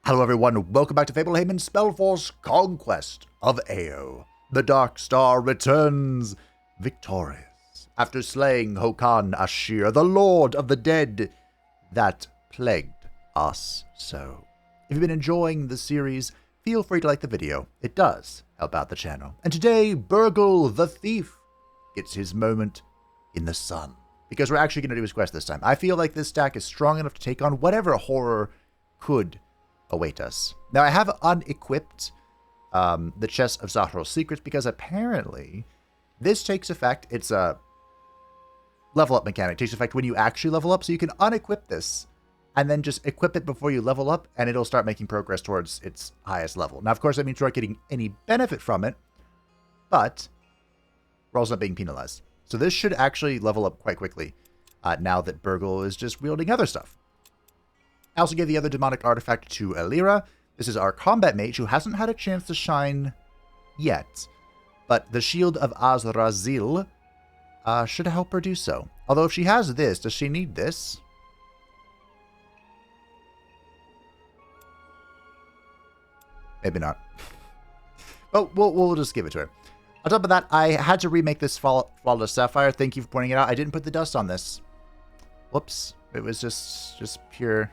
Hello everyone, welcome back to Fablehaven's Spellforce Conquest of Ao. The Dark Star returns victorious after slaying Hokan Ashir, the Lord of the Dead that plagued us so. If you've been enjoying the series, feel free to like the video. It does help out the channel. And today, Burgle the Thief gets his moment in the sun, because we're actually going to do his quest this time. I feel like this stack is strong enough to take on whatever horror could await us. Now, I have unequipped the Chest of Zahaar's Secrets because apparently this takes effect. It's a level up mechanic. It takes effect when you actually level up, so you can unequip this and then just equip it before you level up, and it'll start making progress towards its highest level. Now, of course, that means we're not getting any benefit from it, but we're also not being penalized. So this should actually level up quite quickly now that Burgle is just wielding other stuff. I also gave the other demonic artifact to Elira. This is our combat mage who hasn't had a chance to shine yet, but the Shield of Azrazil should help her do so. Although if she has this, does she need this? Maybe not. But we'll just give it to her. On top of that, I had to remake this Flawless Sapphire. Thank you for pointing it out. I didn't put the dust on this. Whoops. It was just pure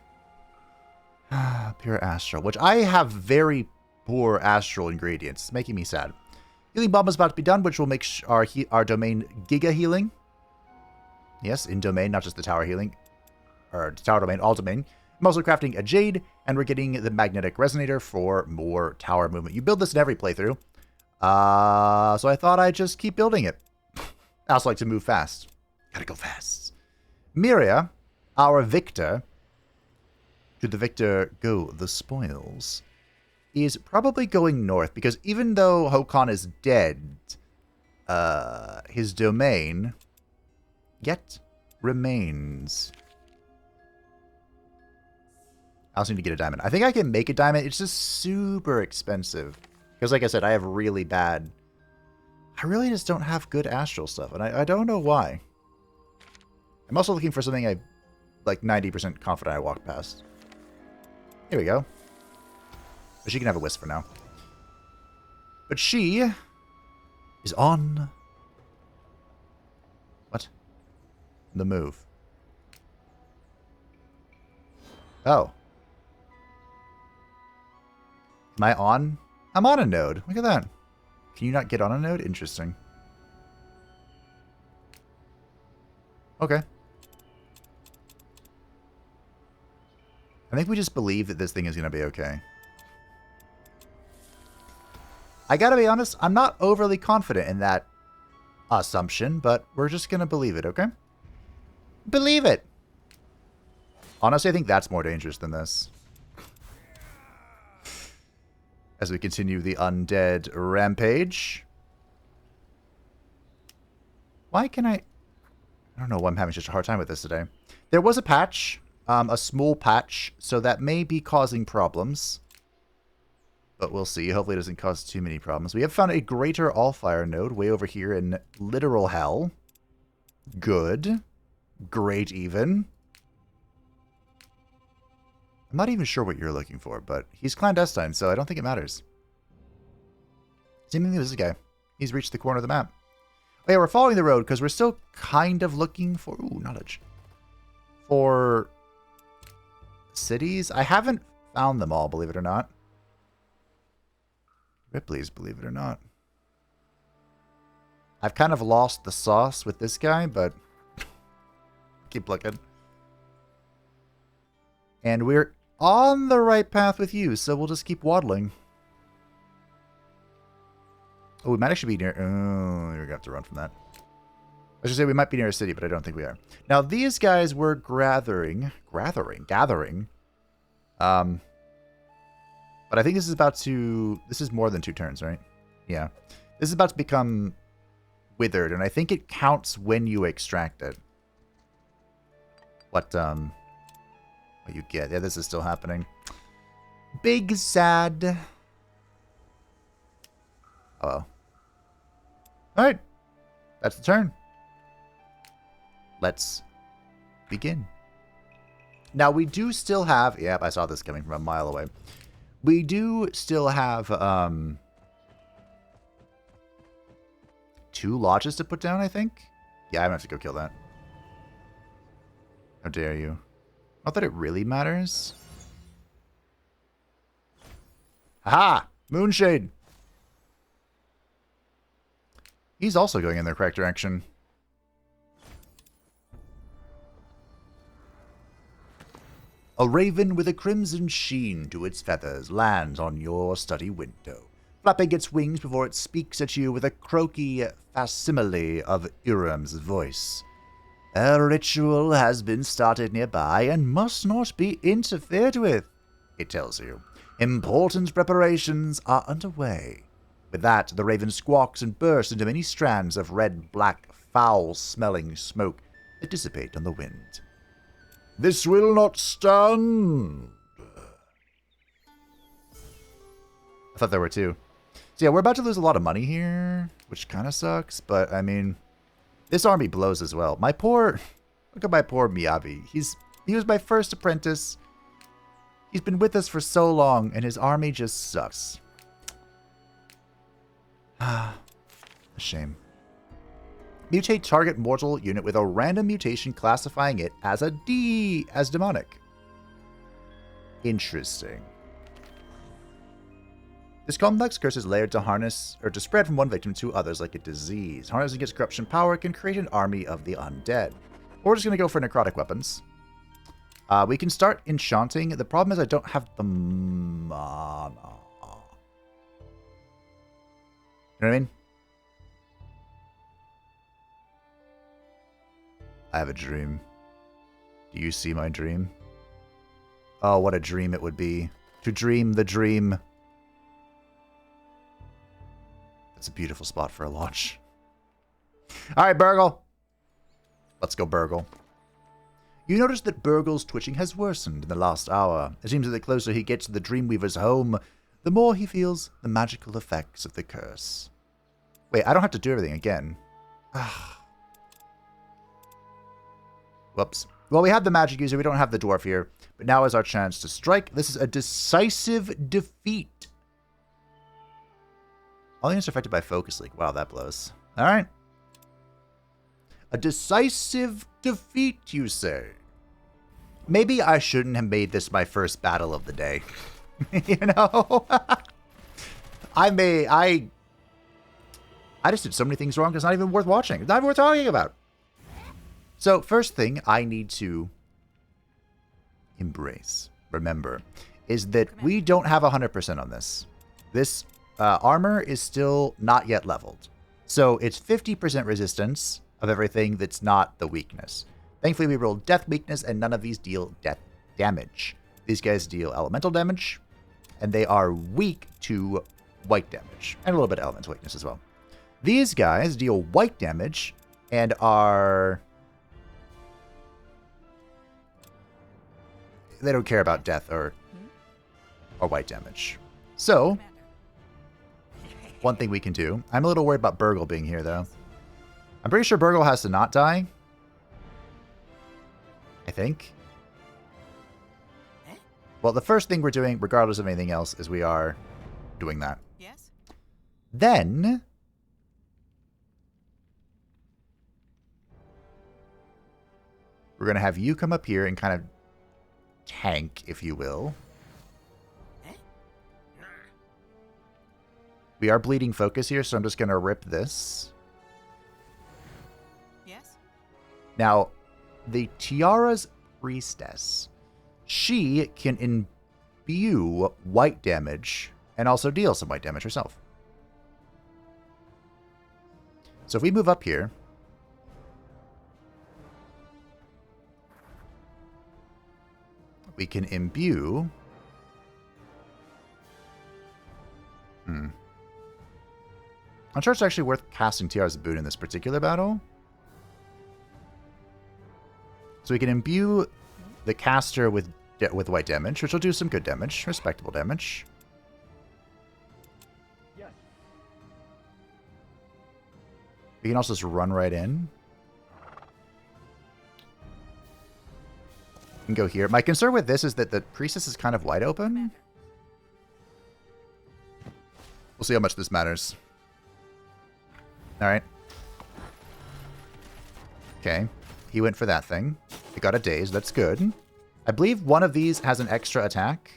astral, which I have very poor astral ingredients. It's making me sad. Healing Bomb is about to be done, which will make our domain Giga Healing. Yes, in domain, not just the tower healing. Or tower domain, all domain. I'm also crafting a Jade, and we're getting the Magnetic Resonator for more tower movement. You build this in every playthrough. So I thought I'd just keep building it. I also like to move fast. Gotta go fast. Miria, our victor, should the victor go the spoils, is probably going north, because even though Hokan is dead, his domain yet remains. I also need to get a diamond. I think I can make a diamond. It's just super expensive. Because like I said, I have really bad... I really just don't have good astral stuff, and I don't know why. I'm also looking for something I like 90% confident I walked past. Here we go. But she can have a wisp for now. But she is on... What? The move. Oh. Am I on? I'm on a node. Look at that. Can you not get on a node? Interesting. Okay. I think we just believe that this thing is going to be okay. I gotta be honest, I'm not overly confident in that assumption, but we're just going to believe it, okay? Believe it! Honestly, I think that's more dangerous than this. As we continue the undead rampage. Why can I don't know why I'm having such a hard time with this today. There was a patch. A small patch, so that may be causing problems. But we'll see. Hopefully it doesn't cause too many problems. We have found a greater Allfire node way over here in literal hell. Good. Great even. I'm not even sure what you're looking for, but he's clandestine, so I don't think it matters. Same thing with this guy. He's reached the corner of the map. Oh yeah, we're following the road because we're still kind of looking for... Ooh, knowledge. For... cities? I haven't found them all, believe it or not. Ripley's, believe it or not. I've kind of lost the sauce with this guy, but keep looking. And we're on the right path with you, so we'll just keep waddling. Oh, we might actually be near... Oh, we're going to have to run from that. I should say we might be near a city, but I don't think we are. Now, these guys were gathering. But I think this is about to... This is more than 2 turns, right? Yeah. This is about to become withered, and I think it counts when you extract it. What you get. Yeah, this is still happening. Big sad. Oh, well. Alright. That's the turn. Let's begin. Now, we do still have... Yep, I saw this coming from a mile away. We do still have 2 lodges to put down, I think. Yeah, I'm gonna have to go kill that. How dare you? Not that it really matters. Aha! Moonshade! He's also going in the correct direction. A raven with a crimson sheen to its feathers lands on your study window, flapping its wings before it speaks at you with a croaky facsimile of Uram's voice. A ritual has been started nearby and must not be interfered with, it tells you. Important preparations are underway. With that, the raven squawks and bursts into many strands of red-black, foul-smelling smoke that dissipate on the wind. This will not stand. I thought there were 2. So yeah, we're about to lose a lot of money here, which kind of sucks, but I mean, this army blows as well. My poor, look at my poor Miyabi. He was my first apprentice. He's been with us for so long, and his army just sucks. A shame. Mutate target mortal unit with a random mutation classifying it as as demonic. Interesting. This complex curse is layered to harness, or to spread from one victim to others like a disease. Harnessing its corruption power can create an army of the undead. We're just going to go for necrotic weapons. We can start enchanting. The problem is I don't have the mana. You know what I mean? I have a dream. Do you see my dream? Oh, what a dream it would be. To dream the dream. That's a beautiful spot for a launch. Alright, Burgle. Let's go, Burgle. You notice that Burgle's twitching has worsened in the last hour. It seems that the closer he gets to the Dreamweaver's home, the more he feels the magical effects of the curse. Wait, I don't have to do everything again. Whoops. Well, we have the magic user. We don't have the dwarf here. But now is our chance to strike. This is a decisive defeat. All units are affected by Focus Leak. Wow, that blows. All right. A decisive defeat, you say? Maybe I shouldn't have made this my first battle of the day. You know? I just did so many things wrong, it's not even worth watching. It's not even worth talking about. So, first thing I need to embrace, remember, is that we don't have 100% on this. This armor is still not yet leveled. So, it's 50% resistance of everything that's not the weakness. Thankfully, we rolled death weakness, and none of these deal death damage. These guys deal elemental damage, and they are weak to white damage, and a little bit of elemental weakness as well. These guys deal white damage, and are... they don't care about death or white damage. So, one thing we can do... I'm a little worried about Burgle being here, though. I'm pretty sure Burgle has to not die. I think. Well, the first thing we're doing, regardless of anything else, is we are doing that. Yes. Then... we're going to have you come up here and kind of tank, if you will. We are bleeding focus here, so I'm just going to rip this. Yes. Now, the Tiara's Priestess, she can imbue white damage and also deal some white damage herself. So if we move up here, we can imbue... I'm sure it's actually worth casting Tiara's Boon in this particular battle. So we can imbue the caster with white damage, which will do some good damage, respectable damage. Yes. We can also just run right in. And go here. My concern with this is that the Priestess is kind of wide open. We'll see how much this matters. Alright. Okay. He went for that thing. He got a daze. That's good. I believe one of these has an extra attack.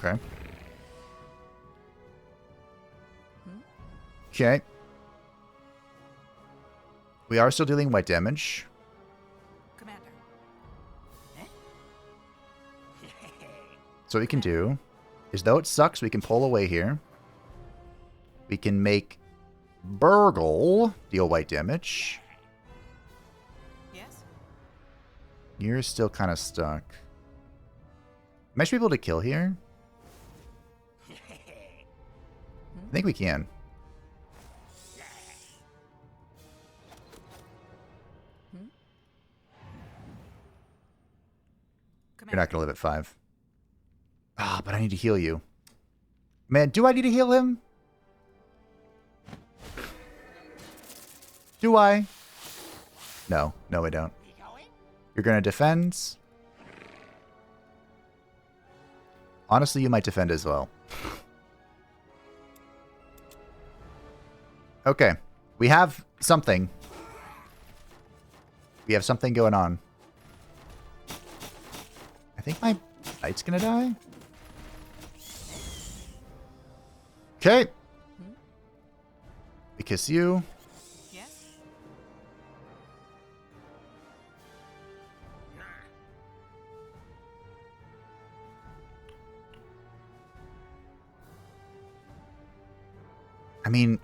Okay. Okay. We are still dealing white damage. Commander. So what we can do is, though it sucks, we can pull away here. We can make Burgle deal white damage. Yes. You're still kind of stuck. Might be able to kill here. I think we can. You're not going to live at 5. Ah, but I need to heal you. Man, do I need to heal him? Do I? No. No, I don't. You're going to defend? Honestly, you might defend as well. Okay. We have something. We have something going on. I think my knight's gonna die. Okay. Because you. Yes. I mean,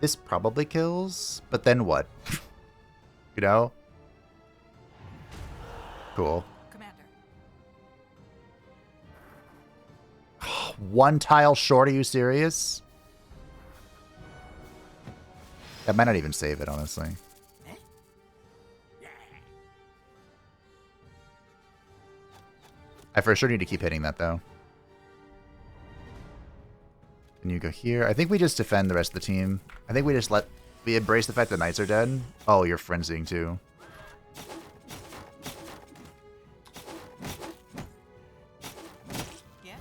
this probably kills, but then what? You know? Cool. Commander. One tile short, are you serious? That might not even save it, honestly. I for sure need to keep hitting that, though. And you go here. I think we just defend the rest of the team. I think we just we embrace the fact that knights are dead. Oh, you're frenzying too. Yes.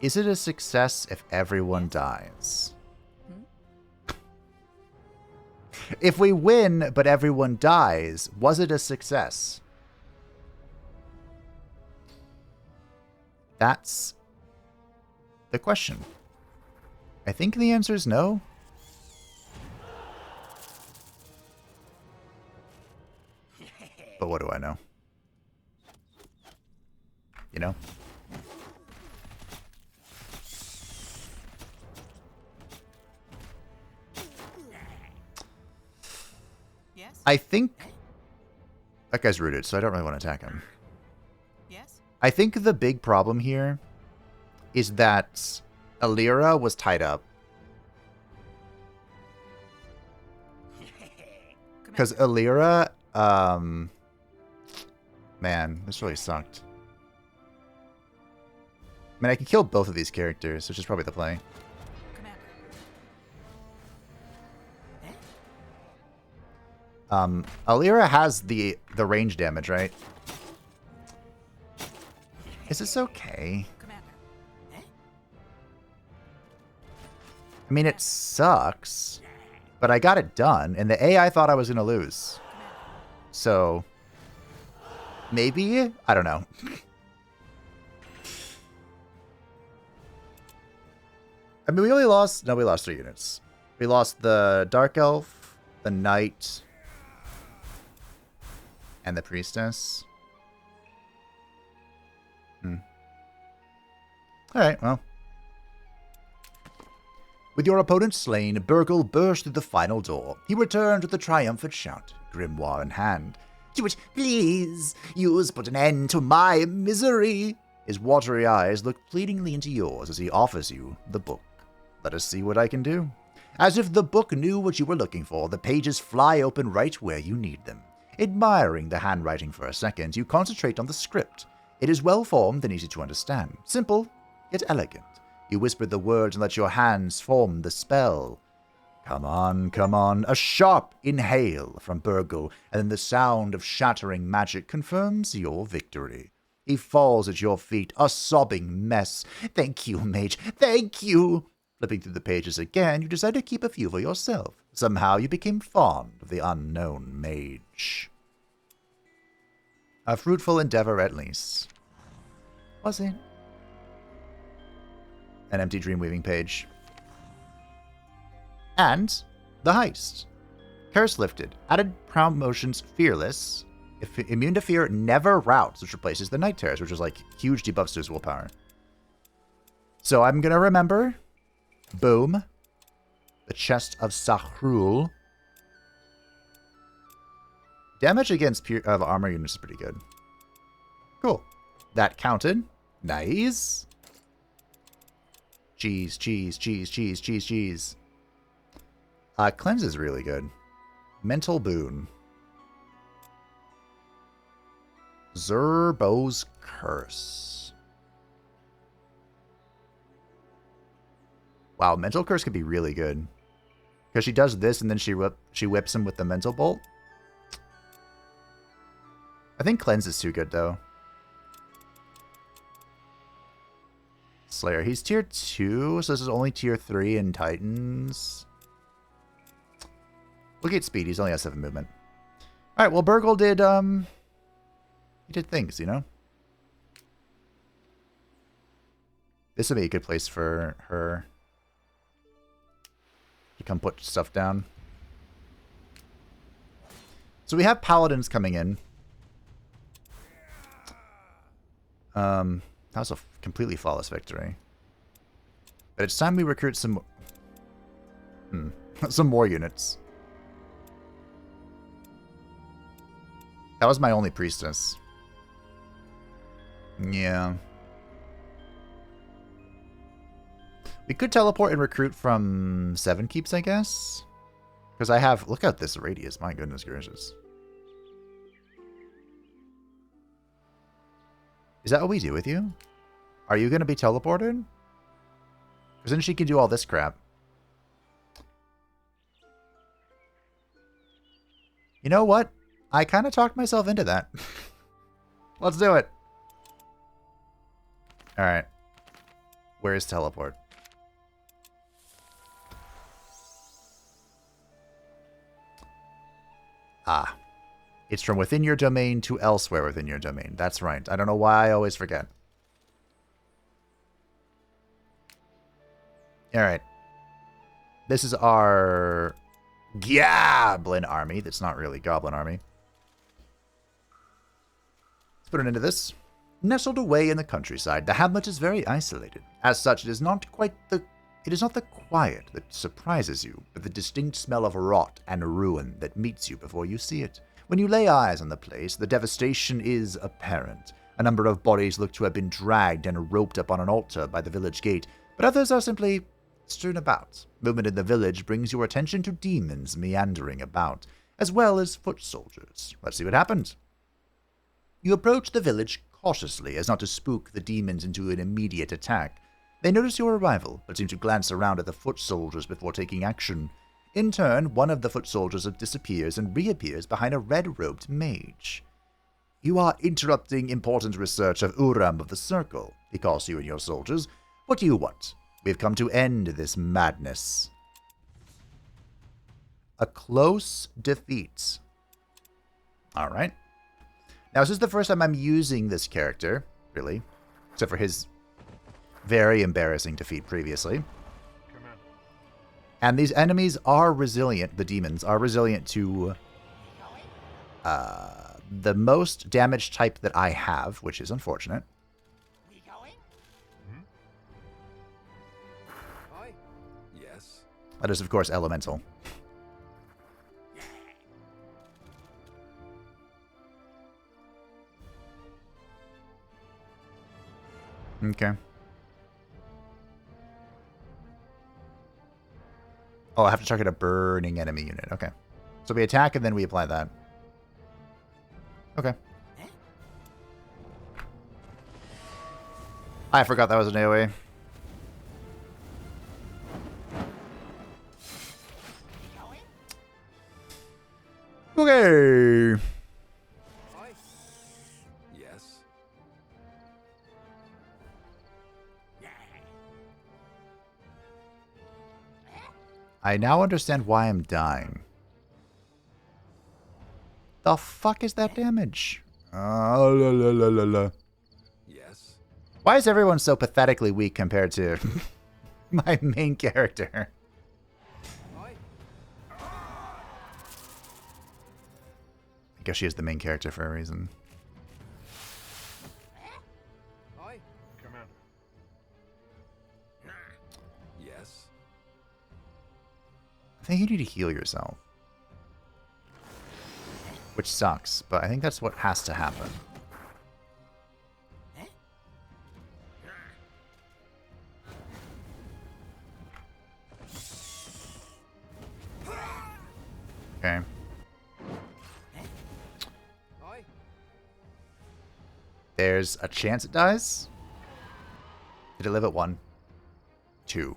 Is it a success if everyone dies? If we win, but everyone dies, was it a success? That's the question. I think the answer is no. But what do I know? You know? I think that guy's rooted, so I don't really want to attack him. Yes. I think the big problem here is that Alira was tied up. Because Alira, man, this really sucked. I mean, I can kill both of these characters, which is probably the play. Alira has the range damage, right? Is this okay? I mean, it sucks, but I got it done, and the AI thought I was going to lose. So, maybe? I don't know. I mean, we only lost... No, we lost 3 units. We lost the Dark Elf, the Knight, and the Priestess. Alright, well. With your opponent slain, Burgle burst through the final door. He returned with a triumphant shout, grimoire in hand. "Do it, please! Yours put an end to my misery!" His watery eyes look pleadingly into yours as he offers you the book. Let us see what I can do. As if the book knew what you were looking for, the pages fly open right where you need them. Admiring the handwriting for a second, you concentrate on the script. It is well-formed and easy to understand. Simple, yet elegant. You whispered the words and let your hands form the spell. Come on, come on. A sharp inhale from Burgle, and then the sound of shattering magic confirms your victory. He falls at your feet, a sobbing mess. Thank you, mage. Thank you. Flipping through the pages again, you decide to keep a few for yourself. Somehow you became fond of the unknown mage. A fruitful endeavor at least. Was it? An empty dream-weaving page. And the heist. Curse lifted. Added promotions fearless. If immune to fear, never routes, which replaces the night terrors, which is like huge debuffs to his willpower. So I'm gonna remember. Boom. The chest of Zahaar. Damage against armor units is pretty good. Cool. That counted. Nice. Cheese, cheese, cheese, cheese, cheese, cheese. Cleanse is really good. Mental boon. Zerbo's curse. Wow, mental curse could be really good. Because she does this and then she whips him with the mental bolt. I think cleanse is too good though. Slayer. He's tier 2, so this is only tier 3 in Titans. Look at speed. He's only has 7 movement. Alright, well, Burgle did, he did things, you know? This would be a good place for her to come put stuff down. So we have Paladins coming in. That was a completely flawless victory. But it's time we recruit some... some more units. That was my only priestess. Yeah. We could teleport and recruit from 7 keeps, I guess. Because I have... Look at this radius. My goodness gracious. Is that what we do with you? Are you going to be teleported? Because then she can do all this crap. You know what? I kind of talked myself into that. Let's do it. Alright. Where is teleport? Ah. It's from within your domain to elsewhere within your domain. That's right. I don't know why I always forget. Alright. This is our Goblin army. That's not really Goblin army. Let's put it into this. Nestled away in the countryside, the hamlet is very isolated. As such, it is not the quiet that surprises you, but the distinct smell of rot and ruin that meets you before you see it. When you lay eyes on the place, the devastation is apparent. A number of bodies look to have been dragged and roped up on an altar by the village gate, but others are simply strewn about. Movement in the village brings your attention to demons meandering about, as well as foot soldiers. Let's see what happens. You approach the village cautiously, as not to spook the demons into an immediate attack. They notice your arrival, but seem to glance around at the foot soldiers before taking action. In turn, one of the foot soldiers disappears and reappears behind a red-robed mage. You are interrupting important research of Uram of the Circle, he calls you and your soldiers. What do you want? We've come to end this madness. A close defeat. Alright. Now, this is the first time I'm using this character, really. Except for his very embarrassing defeat previously. And these enemies are resilient, the demons are resilient to the most damage type that I have, which is unfortunate. Yes. That is, of course, elemental. Okay. Oh, I have to target a burning enemy unit. Okay. So we attack and then we apply that. Okay. I forgot that was an AoE. Okay. Aye. Yes. I now understand why I'm dying. The fuck is that damage? La, la, la, la, la. Yes. Why is everyone so pathetically weak compared to my main character? Aye. I guess she is the main character for a reason. Aye. Commander. Yes. I think you need to heal yourself. Which sucks, but I think that's what has to happen. Okay. Aye. There's a chance it dies. Did it live at 1? 2.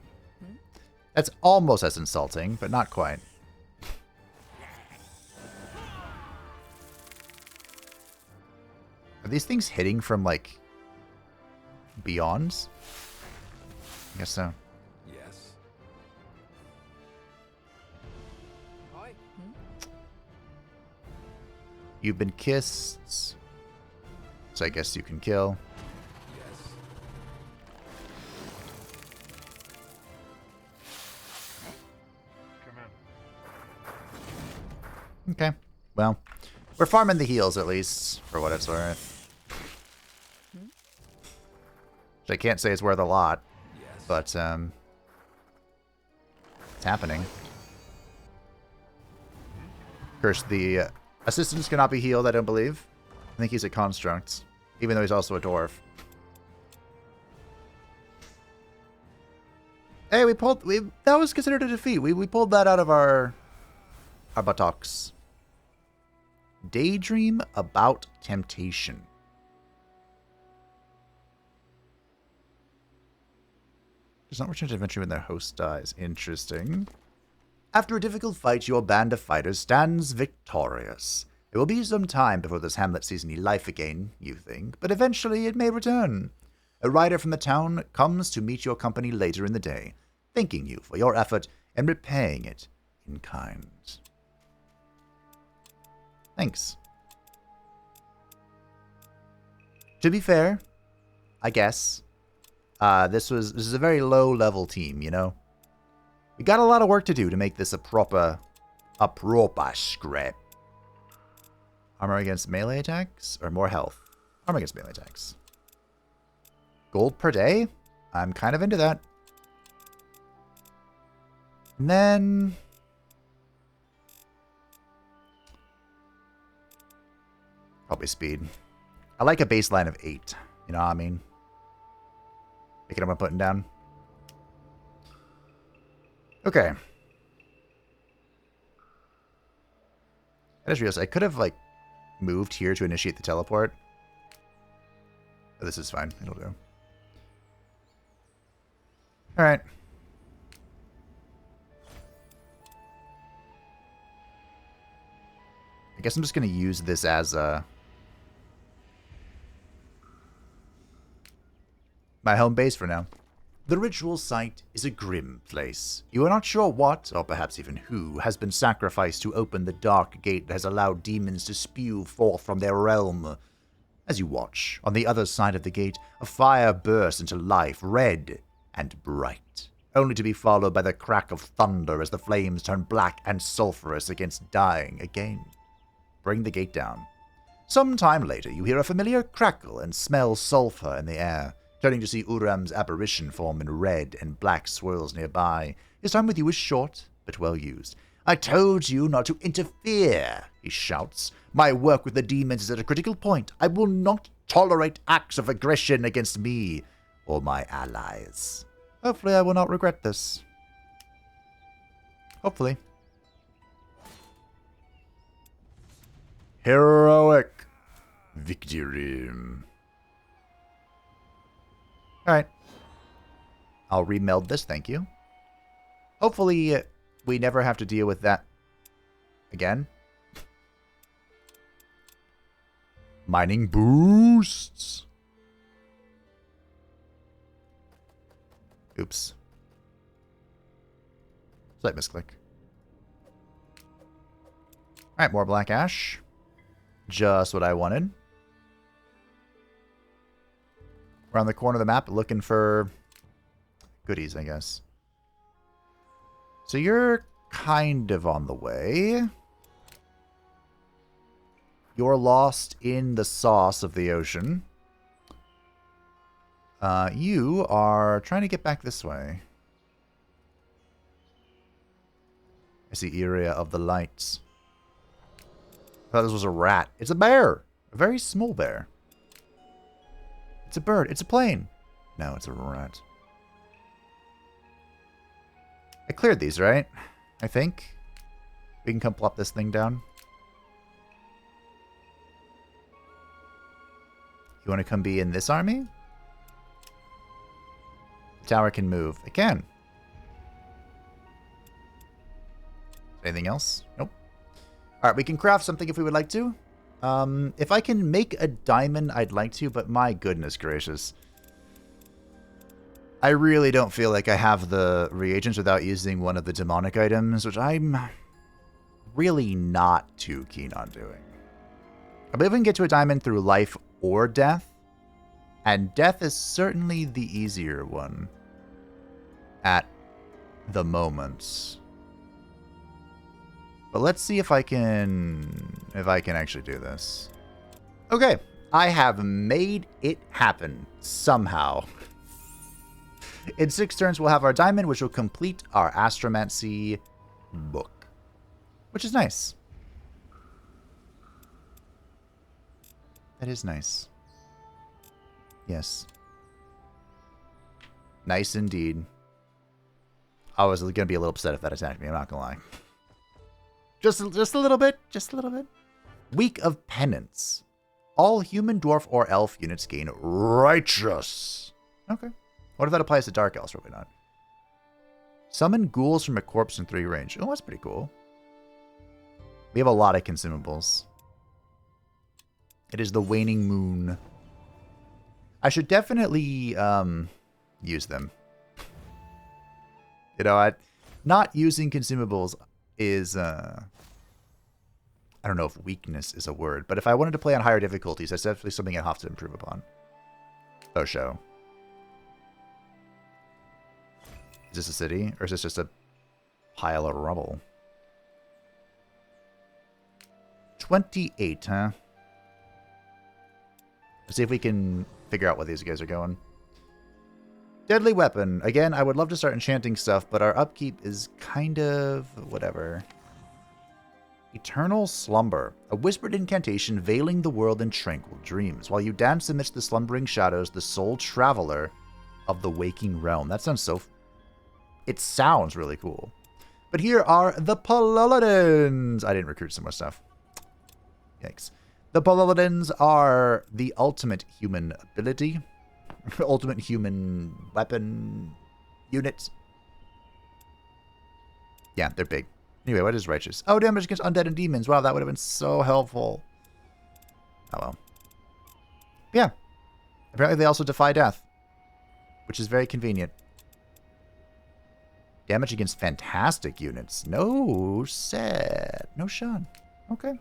That's almost as insulting, but not quite. Are these things hitting from, like, beyond? I guess so. Yes. Aye. You've been kissed. So I guess you can kill. Yes. Okay. Well, we're farming the heals at least, for what it's worth. Which I can't say it's worth a lot, Yes. but it's happening. Of course, the assistants cannot be healed, I don't believe. I think he's a construct, even though he's also a dwarf. Hey, that was considered a defeat. We pulled that out of our buttocks. Daydream about temptation. Does not return to adventure when their host dies. Interesting. After a difficult fight, your band of fighters stands victorious. It will be some time before this hamlet sees any life again, you think, but eventually it may return. A rider from the town comes to meet your company later in the day, thanking you for your effort and repaying it in kind. Thanks. To be fair, I guess, this is a very low-level team, you know? We got a lot of work to do to make this a proper script. Armor against melee attacks, or more health? Armor against melee attacks. Gold per day? I'm kind of into that. And then... probably speed. I like a baseline of 8. You know what I mean? Picking up what I'm putting down. Okay. I just realized I could have, like, moved here to initiate the teleport. But this is fine. It'll do. Alright. I guess I'm just going to use this as my home base for now. The ritual site is a grim place. You are not sure what, or perhaps even who, has been sacrificed to open the dark gate that has allowed demons to spew forth from their realm. As you watch, on the other side of the gate, a fire bursts into life, red and bright, only to be followed by the crack of thunder as the flames turn black and sulphurous against dying again. Bring the gate down. Some time later, you hear a familiar crackle and smell sulphur in the air. Turning to see Uram's apparition form in red and black swirls nearby. His time with you is short, but well used. I told you not to interfere, he shouts. My work with the demons is at a critical point. I will not tolerate acts of aggression against me or my allies. Hopefully I will not regret this. Hopefully. Heroic victory. Alright. I'll remeld this, thank you. Hopefully, we never have to deal with that again. Mining boosts. Oops. Slight misclick. Alright, more black ash. Just what I wanted. Around the corner of the map, looking for goodies, I guess. So you're kind of on the way. You're lost in the sauce of the ocean. You are trying to get back this way. I see area of the lights. I thought this was a rat. It's a bear. A very small bear. It's a bird. It's a plane. No, it's a rat. I cleared these, right? I think. We can come plop this thing down. You want to come be in this army? The tower can move. It can. Anything else? Nope. Alright, we can craft something if we would like to. If I can make a diamond, I'd like to, but my goodness gracious. I really don't feel like I have the reagents without using one of the demonic items, which I'm really not too keen on doing. I believe we can get to a diamond through life or death, and death is certainly the easier one at the moment. But let's see if I can actually do this. Okay, I have made it happen somehow. In 6 turns, we'll have our diamond, which will complete our astromancy book, which is nice. That is nice. Yes. Nice indeed. I was going to be a little upset if that attacked me, I'm not going to lie. Just a little bit. Just a little bit. Week of Penance. All human, dwarf, or elf units gain righteous. Okay. What if that applies to dark elves? Probably not. Summon ghouls from a corpse in 3 range. Oh, that's pretty cool. We have a lot of consumables. It is the waning moon. I should definitely use them. You know, not using consumables is, I don't know if weakness is a word, but if I wanted to play on higher difficulties, that's definitely something I have to improve upon. Oh, show. Is this a city, or is this just a pile of rubble? 28, huh? Let's see if we can figure out where these guys are going. Deadly weapon. Again, I would love to start enchanting stuff, but our upkeep is kind of whatever. Eternal Slumber. A whispered incantation veiling the world in tranquil dreams. While you dance amidst the slumbering shadows, the sole traveler of the waking realm. That sounds so... It sounds really cool. But here are the Paloladins. I didn't recruit so much stuff. Yikes. The Paloladins are the ultimate human ability. Ultimate human weapon unit. Yeah, they're big. Anyway, what is righteous? Oh, damage against undead and demons. Wow, that would have been so helpful. Oh well. Yeah. Apparently they also defy death, which is very convenient. Damage against fantastic units. No set. No Sean. Okay.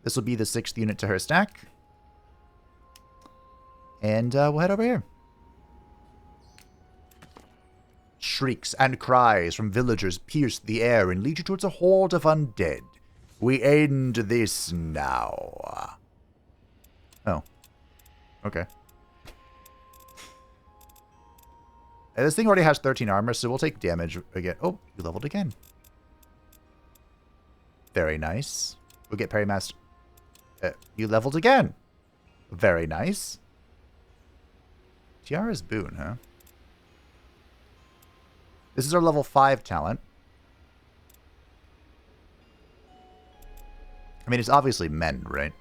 This will be the 6th unit to her stack. And we'll head over here. Shrieks and cries from villagers pierce the air and lead you towards a horde of undead. We end this now. Oh. Okay. This thing already has 13 armor, so we'll take damage again. Oh, you leveled again. Very nice. We'll get Parry Master. You leveled again. Very nice. Tiara's Boon, huh? This is our level 5 talent. I mean, it's obviously mend, right?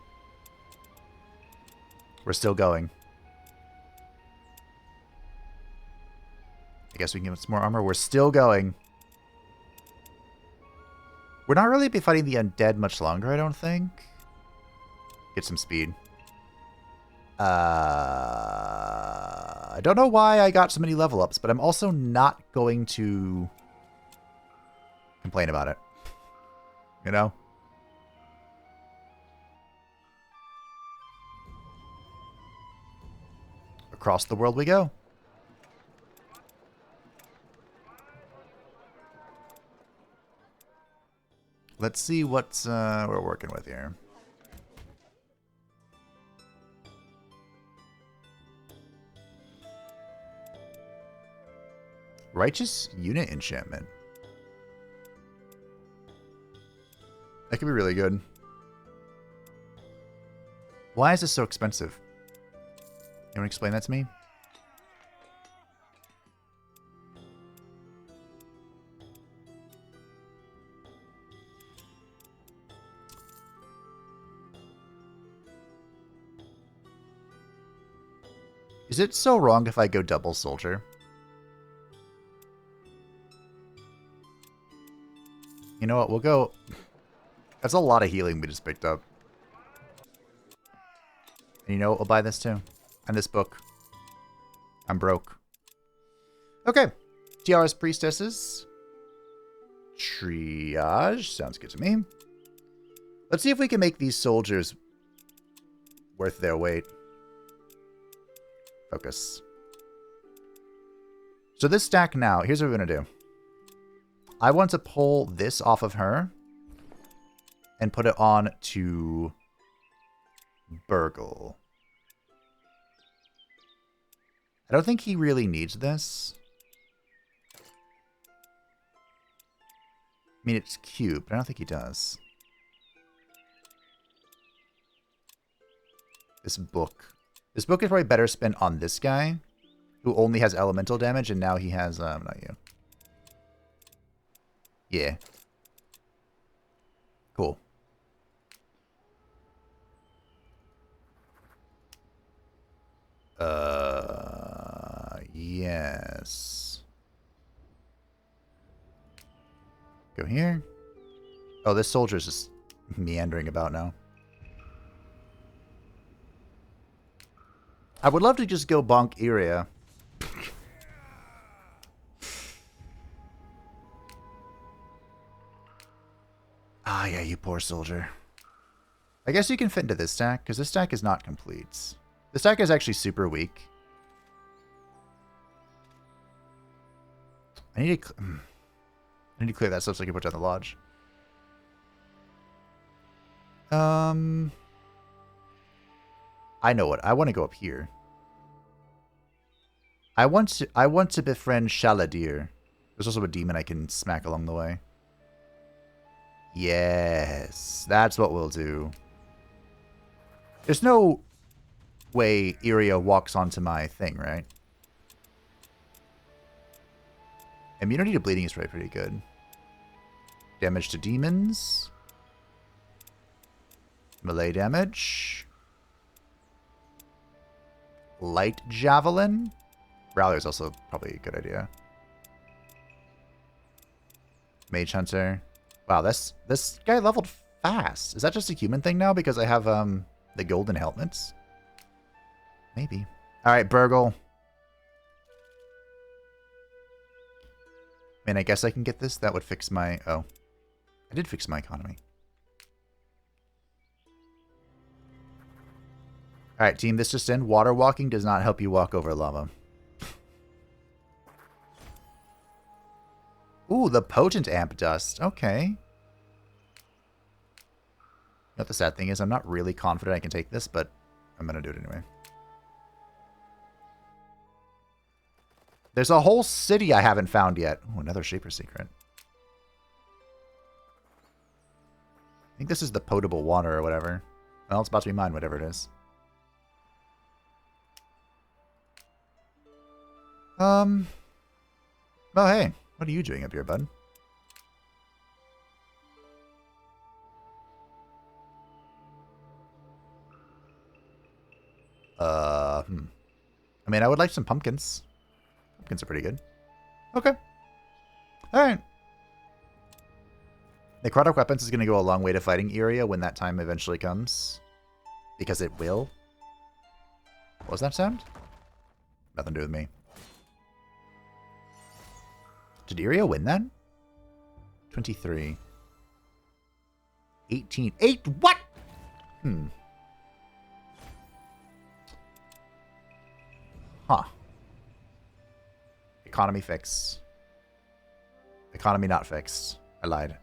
We're still going. I guess we can give it some more armor. We're still going. We're not really be fighting the undead much longer, I don't think. Get some speed. I don't know why I got so many level ups, but I'm also not going to complain about it. You know? Across the world we go. Let's see what we're working with here. Righteous unit enchantment. That could be really good. Why is this so expensive? You want to explain that to me? Is it so wrong if I go double soldier? You know what? We'll go... That's a lot of healing we just picked up. And you know what? We'll buy this too. And this book. I'm broke. Okay. TRS Priestesses. Triage. Sounds good to me. Let's see if we can make these soldiers worth their weight. Focus. So this stack now, here's what we're going to do. I want to pull this off of her and put it on to Burgle. I don't think he really needs this. I mean, it's cute, but I don't think he does. This book. This book is probably better spent on this guy, who only has elemental damage, and now he has, not you. Yeah. Cool. Yes. Go here. Oh, this soldier's just meandering about now. I would love to just go bonk Iria. Ah, yeah, you poor soldier. I guess you can fit into this stack, because this stack is not complete. This stack is actually super weak. I need to clear that stuff so I can put down the lodge. I know what. I want to go up here. I want to befriend Shaladir. There's also a demon I can smack along the way. Yes, that's what we'll do. There's no way Iria walks onto my thing, right? Immunity to bleeding is probably pretty good. Damage to demons. Melee damage. Light javelin. Rally is also probably a good idea. Mage hunter. Wow, this guy leveled fast. Is that just a human thing now because I have the golden helmets? Maybe. All right, Burgle. Man, I guess I can get this. That would fix my... Oh. I did fix my economy. Alright, team, this just in. Water walking does not help you walk over lava. Ooh, the potent amp dust. Okay. You know what the sad thing is? I'm not really confident I can take this, but I'm going to do it anyway. There's a whole city I haven't found yet. Oh, another Shaper secret. I think this is the potable water or whatever. Well, it's about to be mine, whatever it is. Oh, hey. What are you doing up here, bud? I mean, I would like some pumpkins. Pumpkins are pretty good. Okay. Alright. Necrotic weapons is going to go a long way to fighting Iria when that time eventually comes. Because it will? What was that sound? Nothing to do with me. Did Iria win then? 23. 18. 8? What? Huh. Economy fix. Economy not fixed. I lied.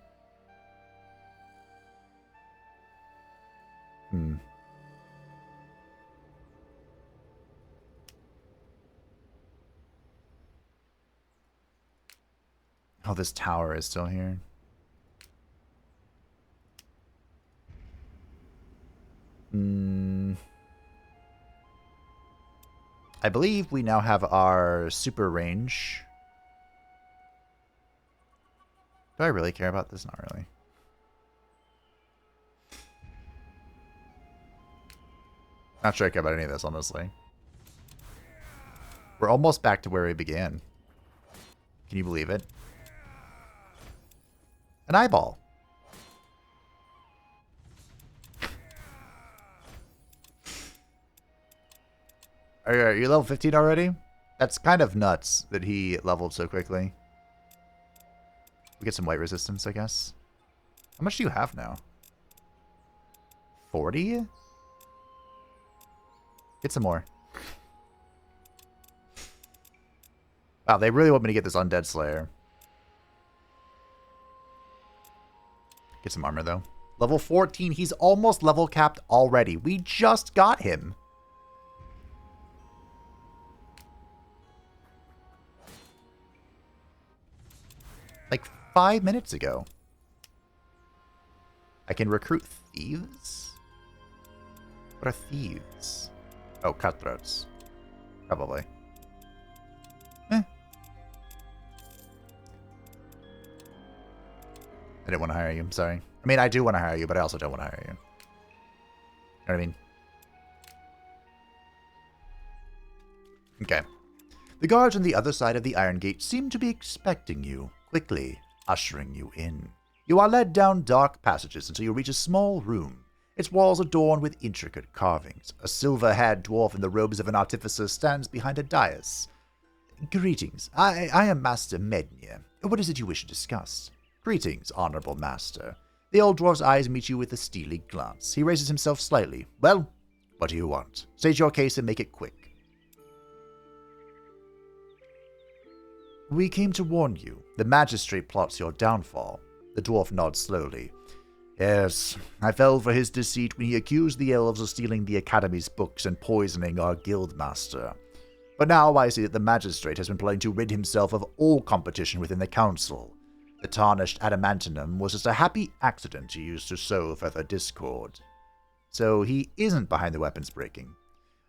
Oh, this tower is still here. I believe we now have our super range. Do I really care about this? Not really. Not sure I care about any of this, honestly. We're almost back to where we began. Can you believe it? An eyeball. Are you level 15 already? That's kind of nuts that he leveled so quickly. We get some white resistance, I guess. How much do you have now? 40? Get some more. Wow, they really want me to get this Undead Slayer. Get some armor, though. Level 14. He's almost level capped already. We just got him. Like 5 minutes ago. I can recruit thieves? What are thieves? Oh, cutthroats. Probably. I didn't want to hire you. I'm sorry. I mean, I do want to hire you, but I also don't want to hire you. You know what I mean? Okay. The guards on the other side of the Iron Gate seem to be expecting you, quickly ushering you in. You are led down dark passages until you reach a small room. Its walls adorned with intricate carvings. A silver-haired dwarf in the robes of an artificer stands behind a dais. Greetings. I am Master Mednir. What is it you wish to discuss? Greetings, honorable master. The old dwarf's eyes meet you with a steely glance. He raises himself slightly. Well, what do you want? State your case and make it quick. We came to warn you. The magistrate plots your downfall. The dwarf nods slowly. Yes, I fell for his deceit when he accused the elves of stealing the Academy's books and poisoning our guildmaster. But now I see that the magistrate has been planning to rid himself of all competition within the council. The tarnished adamantinum was just a happy accident he used to sow further discord. So he isn't behind the weapons breaking.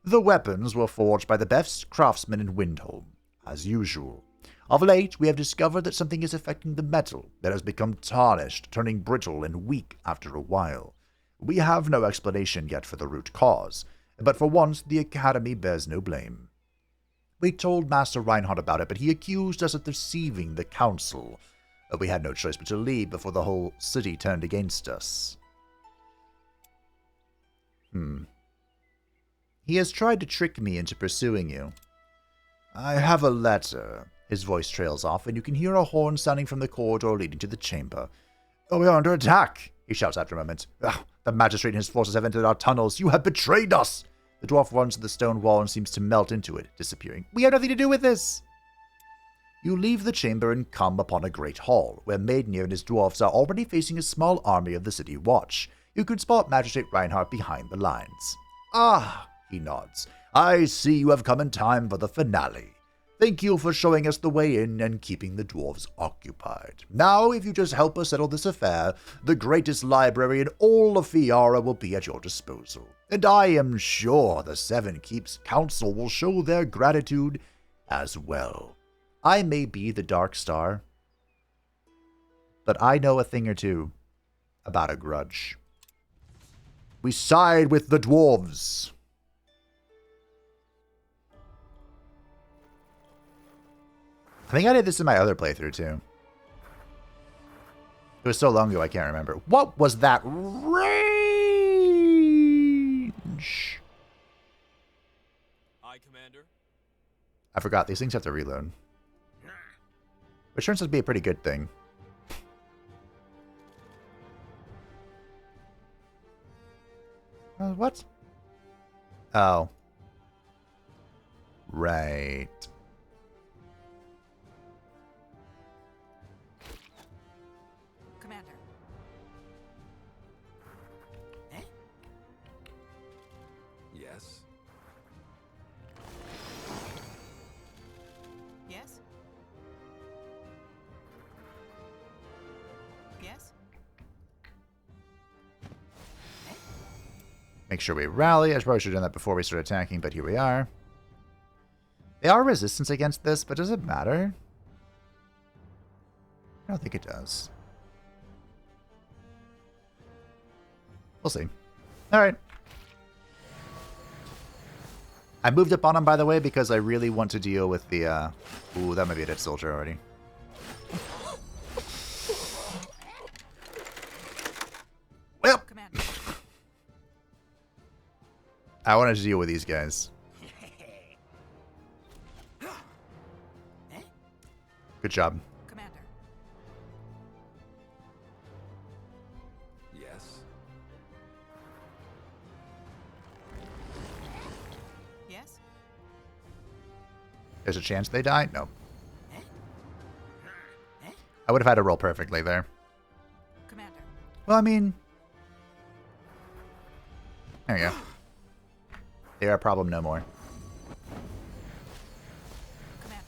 The weapons were forged by the best craftsmen in Windholm, as usual. Of late, we have discovered that something is affecting the metal that has become tarnished, turning brittle and weak after a while. We have no explanation yet for the root cause, but for once the Academy bears no blame. We told Master Reinhardt about it, but he accused us of deceiving the council. We had no choice but to leave before the whole city turned against us. He has tried to trick me into pursuing you. I have a letter. His voice trails off, and you can hear a horn sounding from the corridor leading to the chamber. Oh, we are under attack, he shouts after a moment. The magistrate and his forces have entered our tunnels. You have betrayed us. The dwarf runs to the stone wall and seems to melt into it, disappearing. We have nothing to do with this. You leave the chamber and come upon a great hall, where Maidnir and his dwarfs are already facing a small army of the city watch. You can spot Magistrate Reinhardt behind the lines. Ah, he nods. I see you have come in time for the finale. Thank you for showing us the way in and keeping the dwarves occupied. Now, if you just help us settle this affair, the greatest library in all of Fiara will be at your disposal. And I am sure the Seven Keeps Council will show their gratitude as well. I may be the Dark Star, but I know a thing or two about a grudge. We side with the dwarves. I think I did this in my other playthrough, too. It was so long ago, I can't remember. What was that range? damage. Aye, Commander. I forgot, these things have to reload. Which turns out to be a pretty good thing. What? Oh. Right. Commander. Yes. Yes. Yes. Make sure we rally. I probably should have done that before we start attacking, but here we are. They are resistance against this, but does it matter? I don't think it does. We'll see. Alright. I moved up on him, by the way, because I really want to deal with the, Ooh, that might be a dead soldier already. Well, Commander. I wanted to deal with these guys. Good job. Commander. Yes. Yes. There's a chance they die? No. I would have had to roll perfectly there. Commander. Well, I mean... There you go. They are a problem no more. Commander.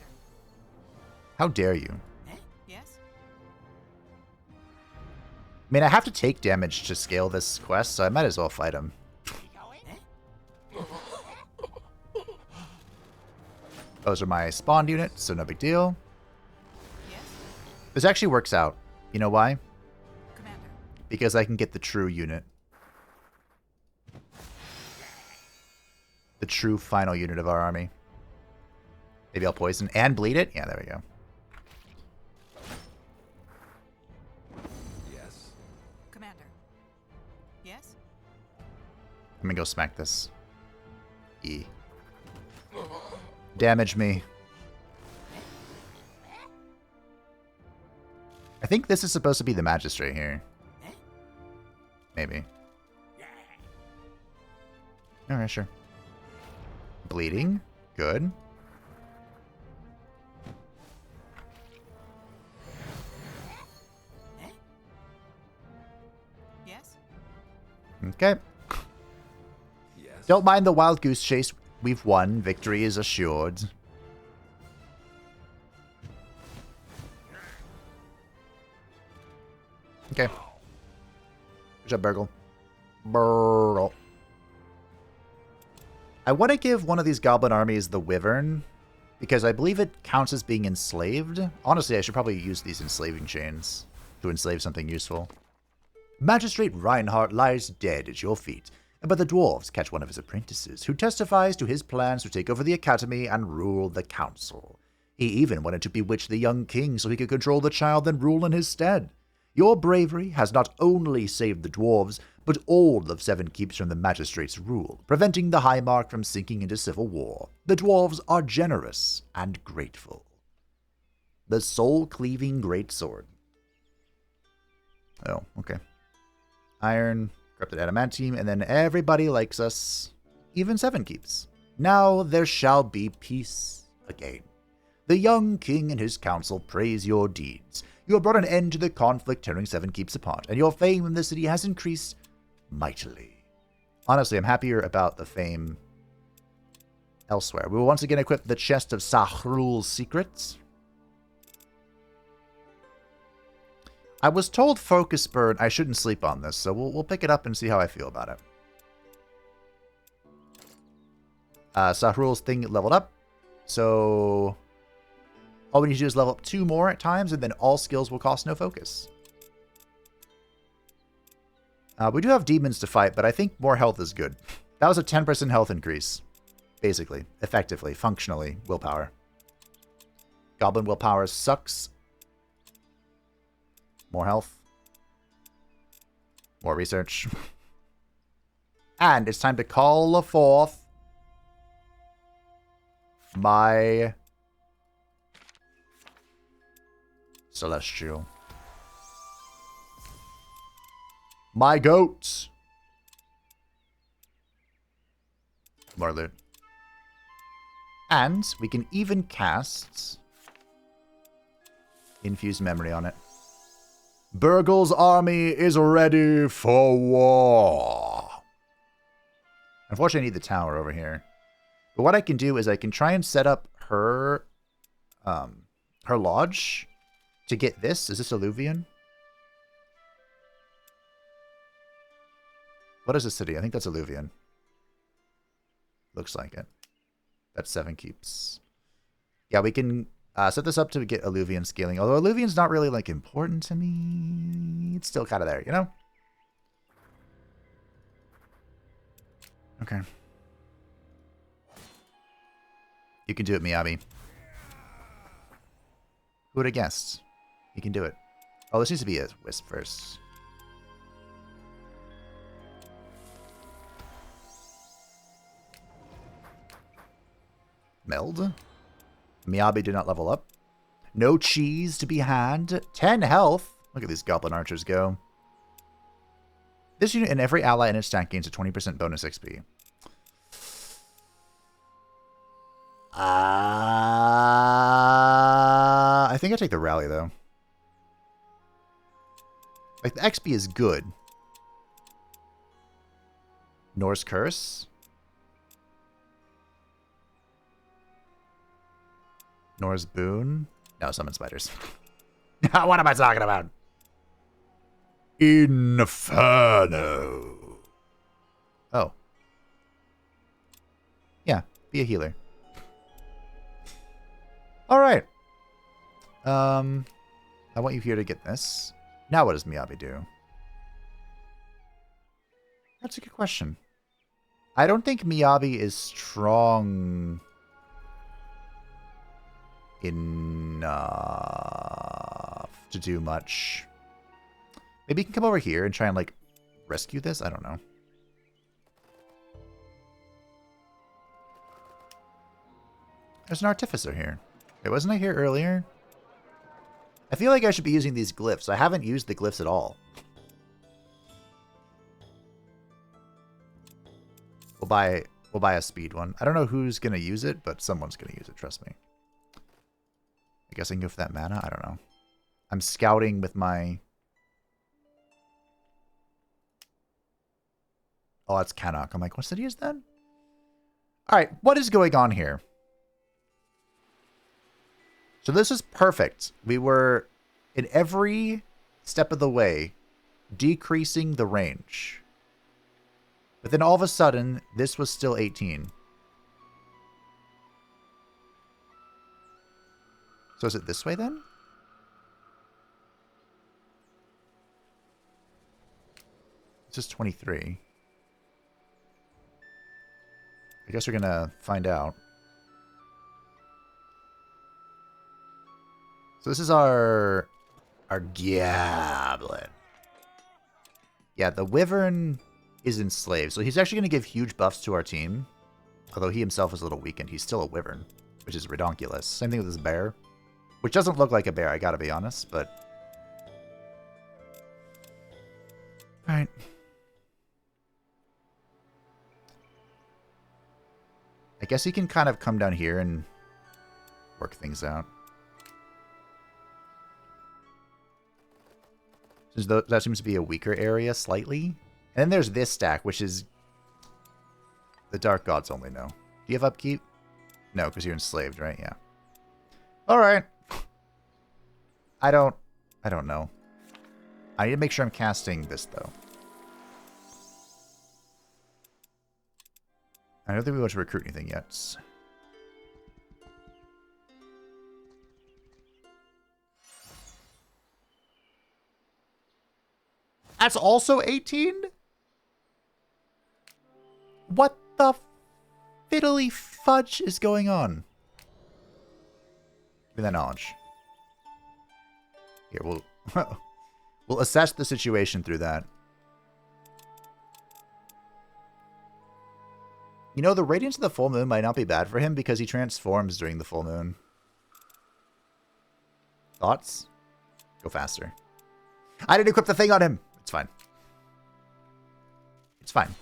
How dare you? Yes. I mean, I have to take damage to scale this quest, so I might as well fight him. Those are my spawned units, so no big deal. Yes. This actually works out. You know why? Commander. Because I can get the true unit. The true final unit of our army. Maybe I'll poison and bleed it? Yeah, there we go. Yes. Commander. Yes. I'm gonna go smack this. E. Damage me. I think this is supposed to be the magistrate here. Maybe. Alright, sure. Bleeding. Good. Yes. Okay. Yes. Don't mind the wild goose chase. We've won. Victory is assured. Okay. Good job, Burgle. Burgle. I want to give one of these goblin armies the Wyvern, because I believe it counts as being enslaved. Honestly, I should probably use these enslaving chains to enslave something useful. Magistrate Reinhardt lies dead at your feet, but the dwarves catch one of his apprentices, who testifies to his plans to take over the academy and rule the council. He even wanted to bewitch the young king so he could control the child and rule in his stead. Your bravery has not only saved the dwarves, but all of Seven Keeps from the magistrate's rule, preventing the High Mark from sinking into civil war. The dwarves are generous and grateful. The soul-cleaving greatsword. Oh, okay. Iron, corrupted adamantium, and then everybody likes us. Even Seven Keeps. Now there shall be peace again. The young king and his council praise your deeds. You have brought an end to the conflict tearing Seven Keeps apart, and your fame in the city has increased mightily. Honestly, I'm happier about the fame elsewhere. We will once again equip the chest of Zahaar's secrets. I was told Focus Burn I shouldn't sleep on this, so we'll pick it up and see how I feel about it. Zahaar's thing leveled up, so all we need to do is level up 2 more at times, and then all skills will cost no focus. We do have demons to fight, but I think more health is good. That was a 10% health increase. Basically. Effectively. Functionally. Willpower. Goblin willpower sucks. More health. More research. And it's time to call forth my Celestial. My goats. More loot. And we can even cast Infuse Memory on it. Burgle's army is ready for war. Unfortunately, I need the tower over here. But what I can do is I can try and set up her lodge to get this. Is this Alluvian? What is the city? I think that's Alluvian. Looks like it. That's 7 keeps. Yeah, we can set this up to get Alluvian scaling. Although Alluvian's not really, like, important to me. It's still kind of there, you know? Okay. You can do it, Miyabi. Who would have guessed? You can do it. Oh, this needs to be a Wisp first. Meld. Miyabi did not level up. No cheese to be had. 10 health. Look at these Goblin Archers go. This unit and every ally in its stack gains a 20% bonus XP. I think I take the rally, though. Like, the XP is good. Norse Curse. Norse Boon. No, Summon Spiders. What am I talking about? Inferno. Oh. Yeah, be a healer. Alright. I want you here to get this. Now what does Miyabi do? That's a good question. I don't think Miyabi is strong enough to do much. Maybe he can come over here and try and, like, rescue this? I don't know. There's an Artificer here. Wait, wasn't I here earlier? I feel like I should be using these glyphs. I haven't used the glyphs at all. We'll buy a speed one. I don't know who's going to use it, but someone's going to use it, trust me. I guess I can go for that mana? I don't know. I'm scouting with my... Oh, that's Canuck. I'm like, what city is that? Alright, what is going on here? So this is perfect. We were, in every step of the way, decreasing the range. But then all of a sudden, this was still 18. So is it this way then? This is 23. I guess we're gonna find out. So this is our Goblin. Yeah, the Wyvern is enslaved. So he's actually going to give huge buffs to our team. Although he himself is a little weakened. He's still a Wyvern, which is redonkulous. Same thing with this bear. Which doesn't look like a bear, I gotta be honest, but... Alright. I guess he can kind of come down here and work things out. That seems to be a weaker area, slightly. And then there's this stack, which is... The Dark Gods only know. Do you have upkeep? No, because you're enslaved, right? Yeah. Alright. I don't know. I need to make sure I'm casting this, though. I don't think we want to recruit anything yet. That's also 18? What the fiddly fudge is going on? Give me that knowledge. Here, we'll assess the situation through that. You know, the radiance of the full moon might not be bad for him because he transforms during the full moon. Thoughts? Go faster. I didn't equip the thing on him. It's fine. It's fine.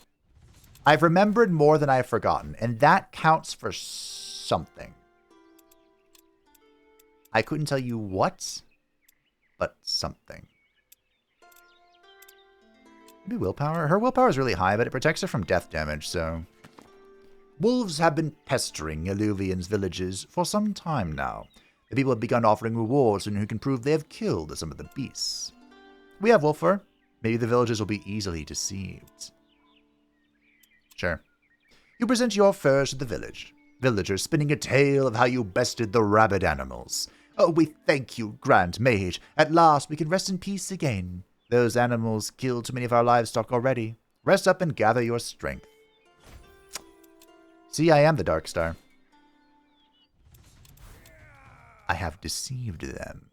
I've remembered more than I've forgotten, and that counts for something. I couldn't tell you what, but something. Maybe willpower? Her willpower is really high, but it protects her from death damage, so... Wolves have been pestering Eluvian's villages for some time now. The people have begun offering rewards to who can prove they have killed some of the beasts. We have wolf fur. Maybe the villagers will be easily deceived. Sure. You present your furs to the village. Villagers spinning a tale of how you bested the rabid animals. Oh, we thank you, Grand Mage. At last we can rest in peace again. Those animals killed too many of our livestock already. Rest up and gather your strength. See, I am the Dark Star. I have deceived them.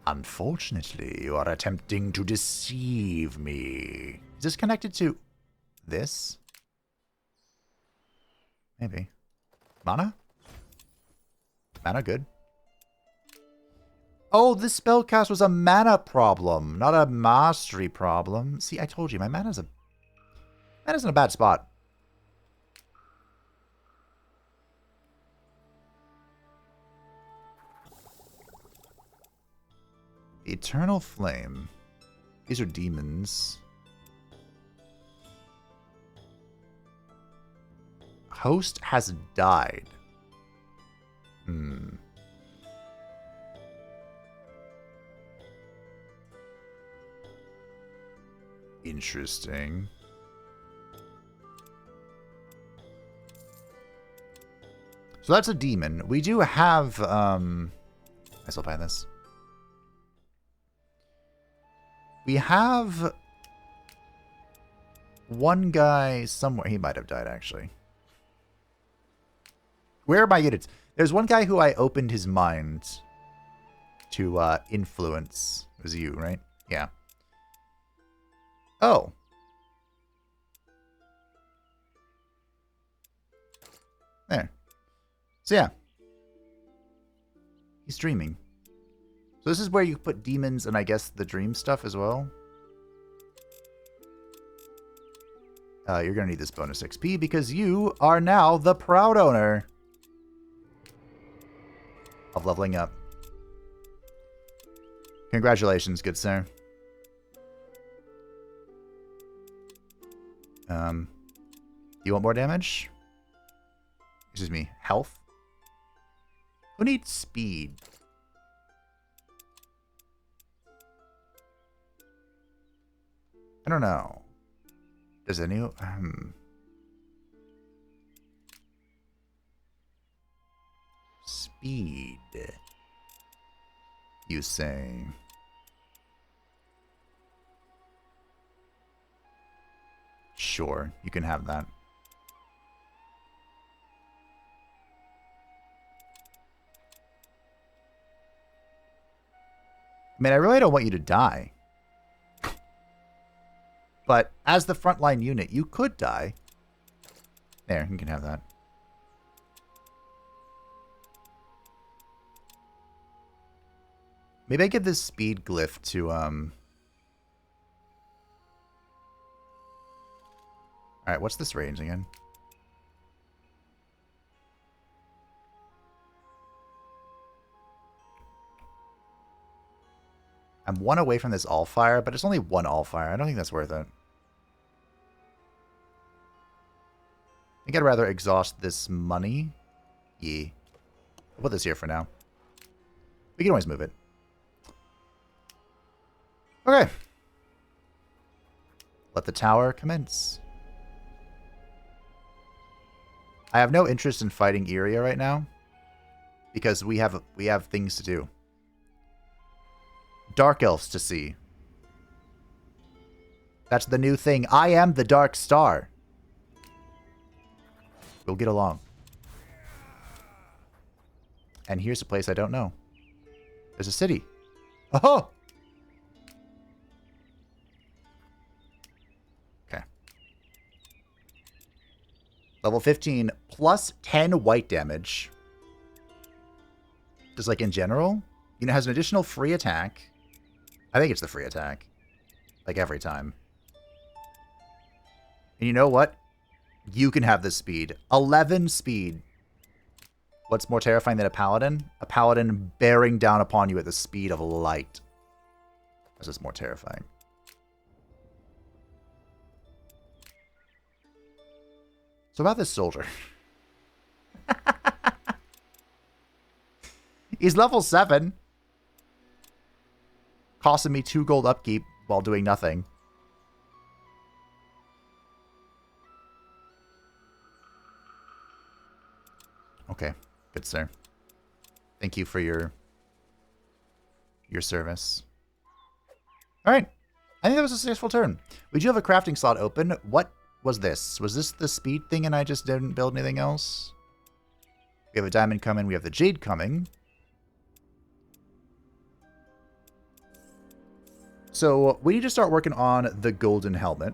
Unfortunately, you are attempting to deceive me. Is this connected to this? Maybe. Mana? Mana good. Oh, this spellcast was a mana problem, not a mastery problem. See, I told you, my mana's in a bad spot. Eternal Flame. These are demons. Host has died. Interesting. So that's a demon. We do have, I still buy this. We have one guy somewhere. He might have died, actually. Where are my units? There's one guy who I opened his mind to influence. It was you, right? Yeah. Oh. There. So yeah. He's dreaming. So this is where you put demons and I guess the dream stuff as well. You're going to need this bonus XP because you are now the proud owner of leveling up. Congratulations, good sir. Do you want more damage? Excuse me, health? Who needs speed? I don't know. Does any... Speed. You say. Sure, you can have that. I mean, I really don't want you to die. But as the frontline unit, you could die. There, you can have that. Maybe I give this speed glyph to, Alright, what's this range again? I'm one away from this all-fire, but it's only one all-fire. I don't think that's worth it. I think I'd rather exhaust this money. Yeah. I'll put this here for now. We can always move it. Okay. Let the tower commence. I have no interest in fighting Iria right now because we have things to do. Dark elves to see. That's the new thing. I am the Dark Star. We'll get along. And here's a place I don't know. There's a city. Oh! Okay. Level 15 plus 10 white damage. Just like in general. You know, has an additional free attack. I think it's the free attack. Like every time. And you know what? You can have this speed. 11 speed. What's more terrifying than a paladin? A paladin bearing down upon you at the speed of light. This is more terrifying. So about this soldier. He's level 7. Costing me 2 gold upkeep while doing nothing. Okay, good sir. Thank you for your service. Alright. I think that was a successful turn. We do have a crafting slot open. What was this? Was this the speed thing and I just didn't build anything else? We have a diamond coming. We have the jade coming. So we need to start working on the golden helmet.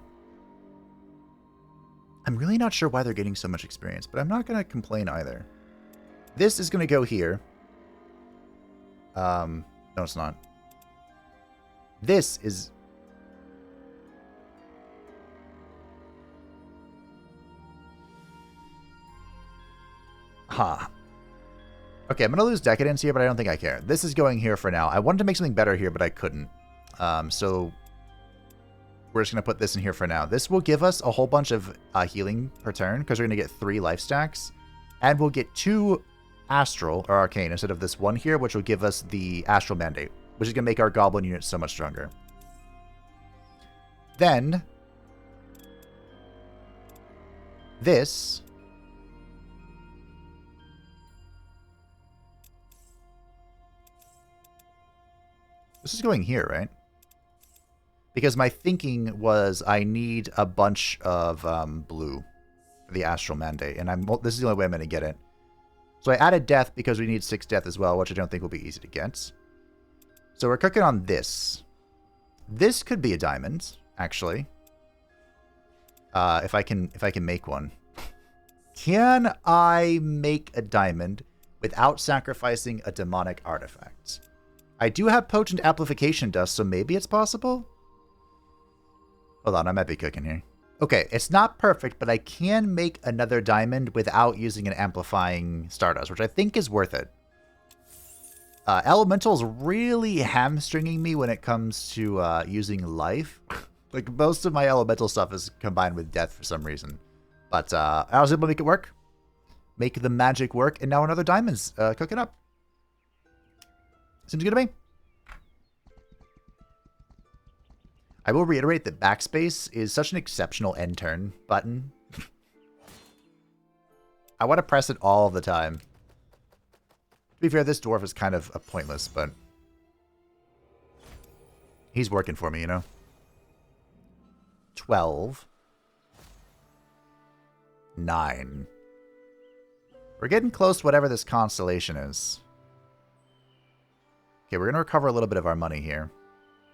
I'm really not sure why they're getting so much experience, but I'm not going to complain either. This is going to go here. No, it's not. This is... Huh. Okay, I'm going to lose Decadence here, but I don't think I care. This is going here for now. I wanted to make something better here, but I couldn't. So we're just going to put this in here for now. This will give us a whole bunch of healing per turn, because we're going to get 3 life stacks. And we'll get 2 Astral, or Arcane, instead of this one here, which will give us the Astral Mandate, which is going to make our Goblin unit so much stronger. Then, this... This is going here, right? Because my thinking was I need a bunch of blue for the Astral Mandate, and this is the only way I'm going to get it. So I added death because we need 6 death as well, which I don't think will be easy to get. So we're cooking on this. This could be a diamond, actually. If I can make one. Can I make a diamond without sacrificing a demonic artifact? I do have potent amplification dust, so maybe it's possible? Hold on, I might be cooking here. Okay, it's not perfect, but I can make another diamond without using an amplifying stardust, which I think is worth it. Elemental's really hamstringing me when it comes to using life. Like, most of my elemental stuff is combined with death for some reason. But I was able to make it work. Make the magic work, and now another diamond's cooking up. Seems good to me. I will reiterate that backspace is such an exceptional end turn button. I want to press it all the time. To be fair, this dwarf is kind of pointless, but he's working for me, you know? 12. 9. We're getting close to whatever this constellation is. Okay, we're going to recover a little bit of our money here,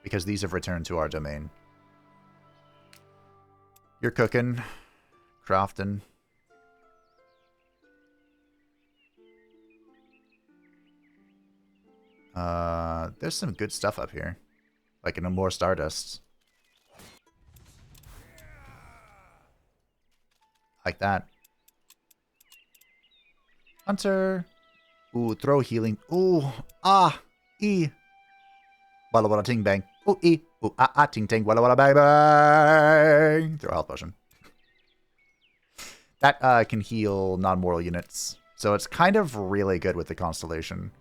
because these have returned to our domain. You're cooking, crafting. There's some good stuff up here. Like more stardust. Like that. Hunter. Ooh, throw healing. Ooh, E. Walla walla ting bang. Ooh, E. Ooh, ting ting. Walla walla bang bang. Throw a health potion. That can heal non-mortal units. So it's kind of really good with the Constellation.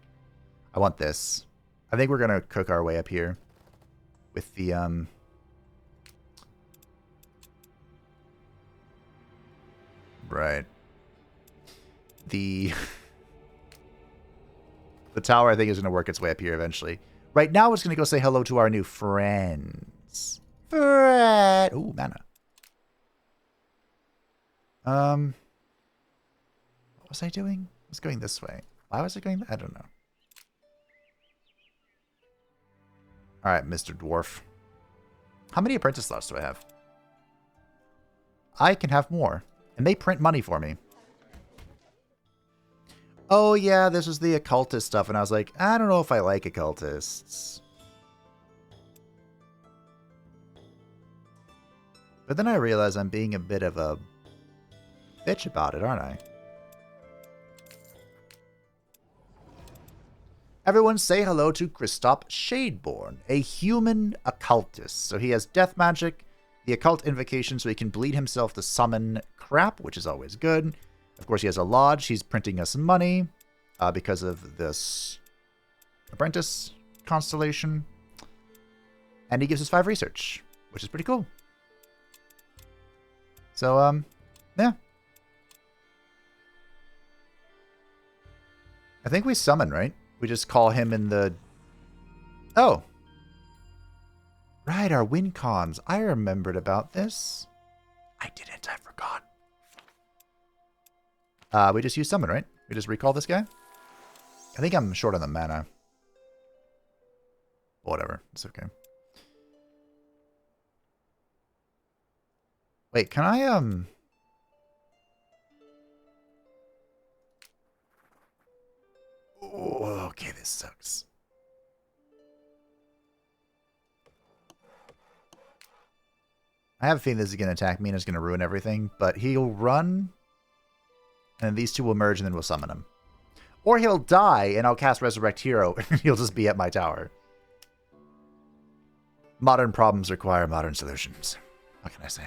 I want this. I think we're going to cook our way up here. With the, Right. The tower, I think, is going to work its way up here eventually. Right now, it's going to go say hello to our new friends. Ooh, mana. What was I doing? I was going this way. Why was I going? I don't know. All right, Mr. Dwarf. How many apprentice slots do I have? I can have more. And they print money for me. Oh, yeah, this was the occultist stuff. And I was like, I don't know if I like occultists. But then I realized I'm being a bit of a bitch about it, aren't I? Everyone say hello to Christoph Shadeborn, a human occultist. So he has death magic, the occult invocation, so he can bleed himself to summon crap, which is always good. Of course, he has a lodge. He's printing us money because of this apprentice constellation. And he gives us 5 research, which is pretty cool. So, yeah. I think we summon, right? We just call him in the... Oh. Right, our win cons. I remembered about this. I didn't. I forgot. We just use summon, right? We just recall this guy? I think I'm short on the mana. Whatever. It's okay. Wait, can I, Oh, okay, this sucks. I have a feeling this is going to attack me and it's going to ruin everything, but he'll run, and these two will merge, and then we'll summon him. Or he'll die, and I'll cast Resurrect Hero, and he'll just be at my tower. Modern problems require modern solutions. What can I say?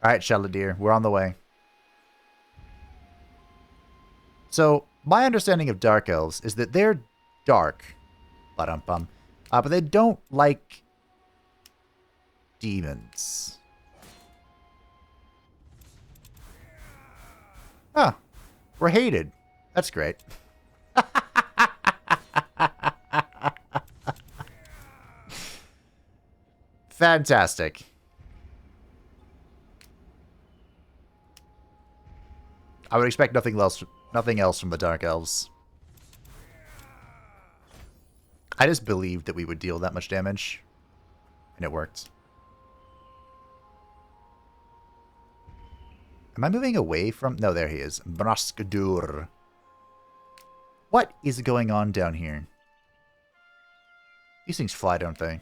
Alright, Sheladier, we're on the way. So, my understanding of Dark Elves is that they're dark, but they don't like demons. Ah, we're hated. That's great. Fantastic. I would expect nothing else from the Dark Elves. I just believed that we would deal that much damage, and it worked. Am I moving away from... No, there he is. Braskadur. What is going on down here? These things fly, don't they?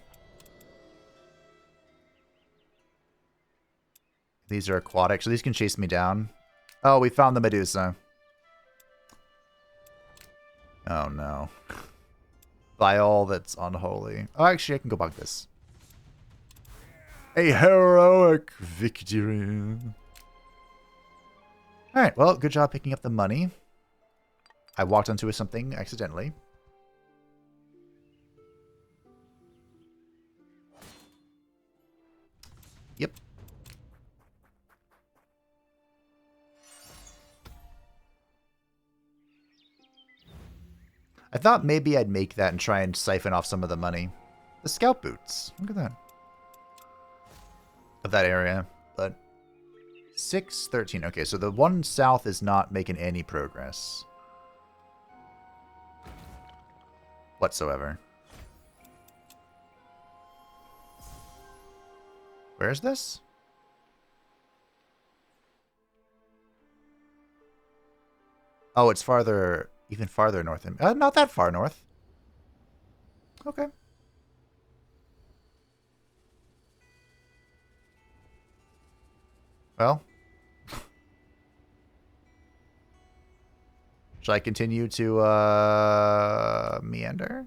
These are aquatic, so these can chase me down. Oh, we found the Medusa. Oh, no. By all that's unholy. Oh, actually, I can go bug this. A heroic victory. Alright, well, good job picking up the money. I walked onto something accidentally. Yep. I thought maybe I'd make that and try and siphon off some of the money. The scout boots. Look at that. Of that area. But 613. Okay, so the one south is not making any progress. Whatsoever. Where is this? Oh, it's farther... Even farther north. Not that far north. Okay. Well. Shall I continue to meander?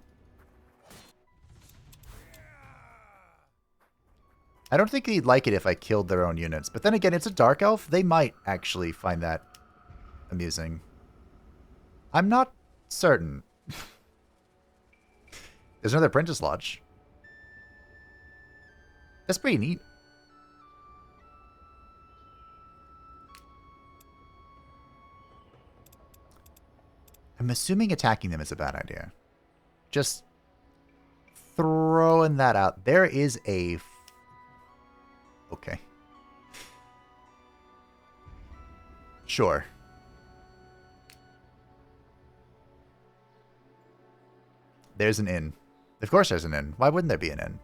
I don't think he'd like it if I killed their own units. But then again, it's a Dark Elf. They might actually find that amusing. I'm not certain. There's another Apprentice Lodge. That's pretty neat. I'm assuming attacking them is a bad idea. Just throwing that out. There is a... Okay. Sure. There's an inn. Of course there's an inn. Why wouldn't there be an inn?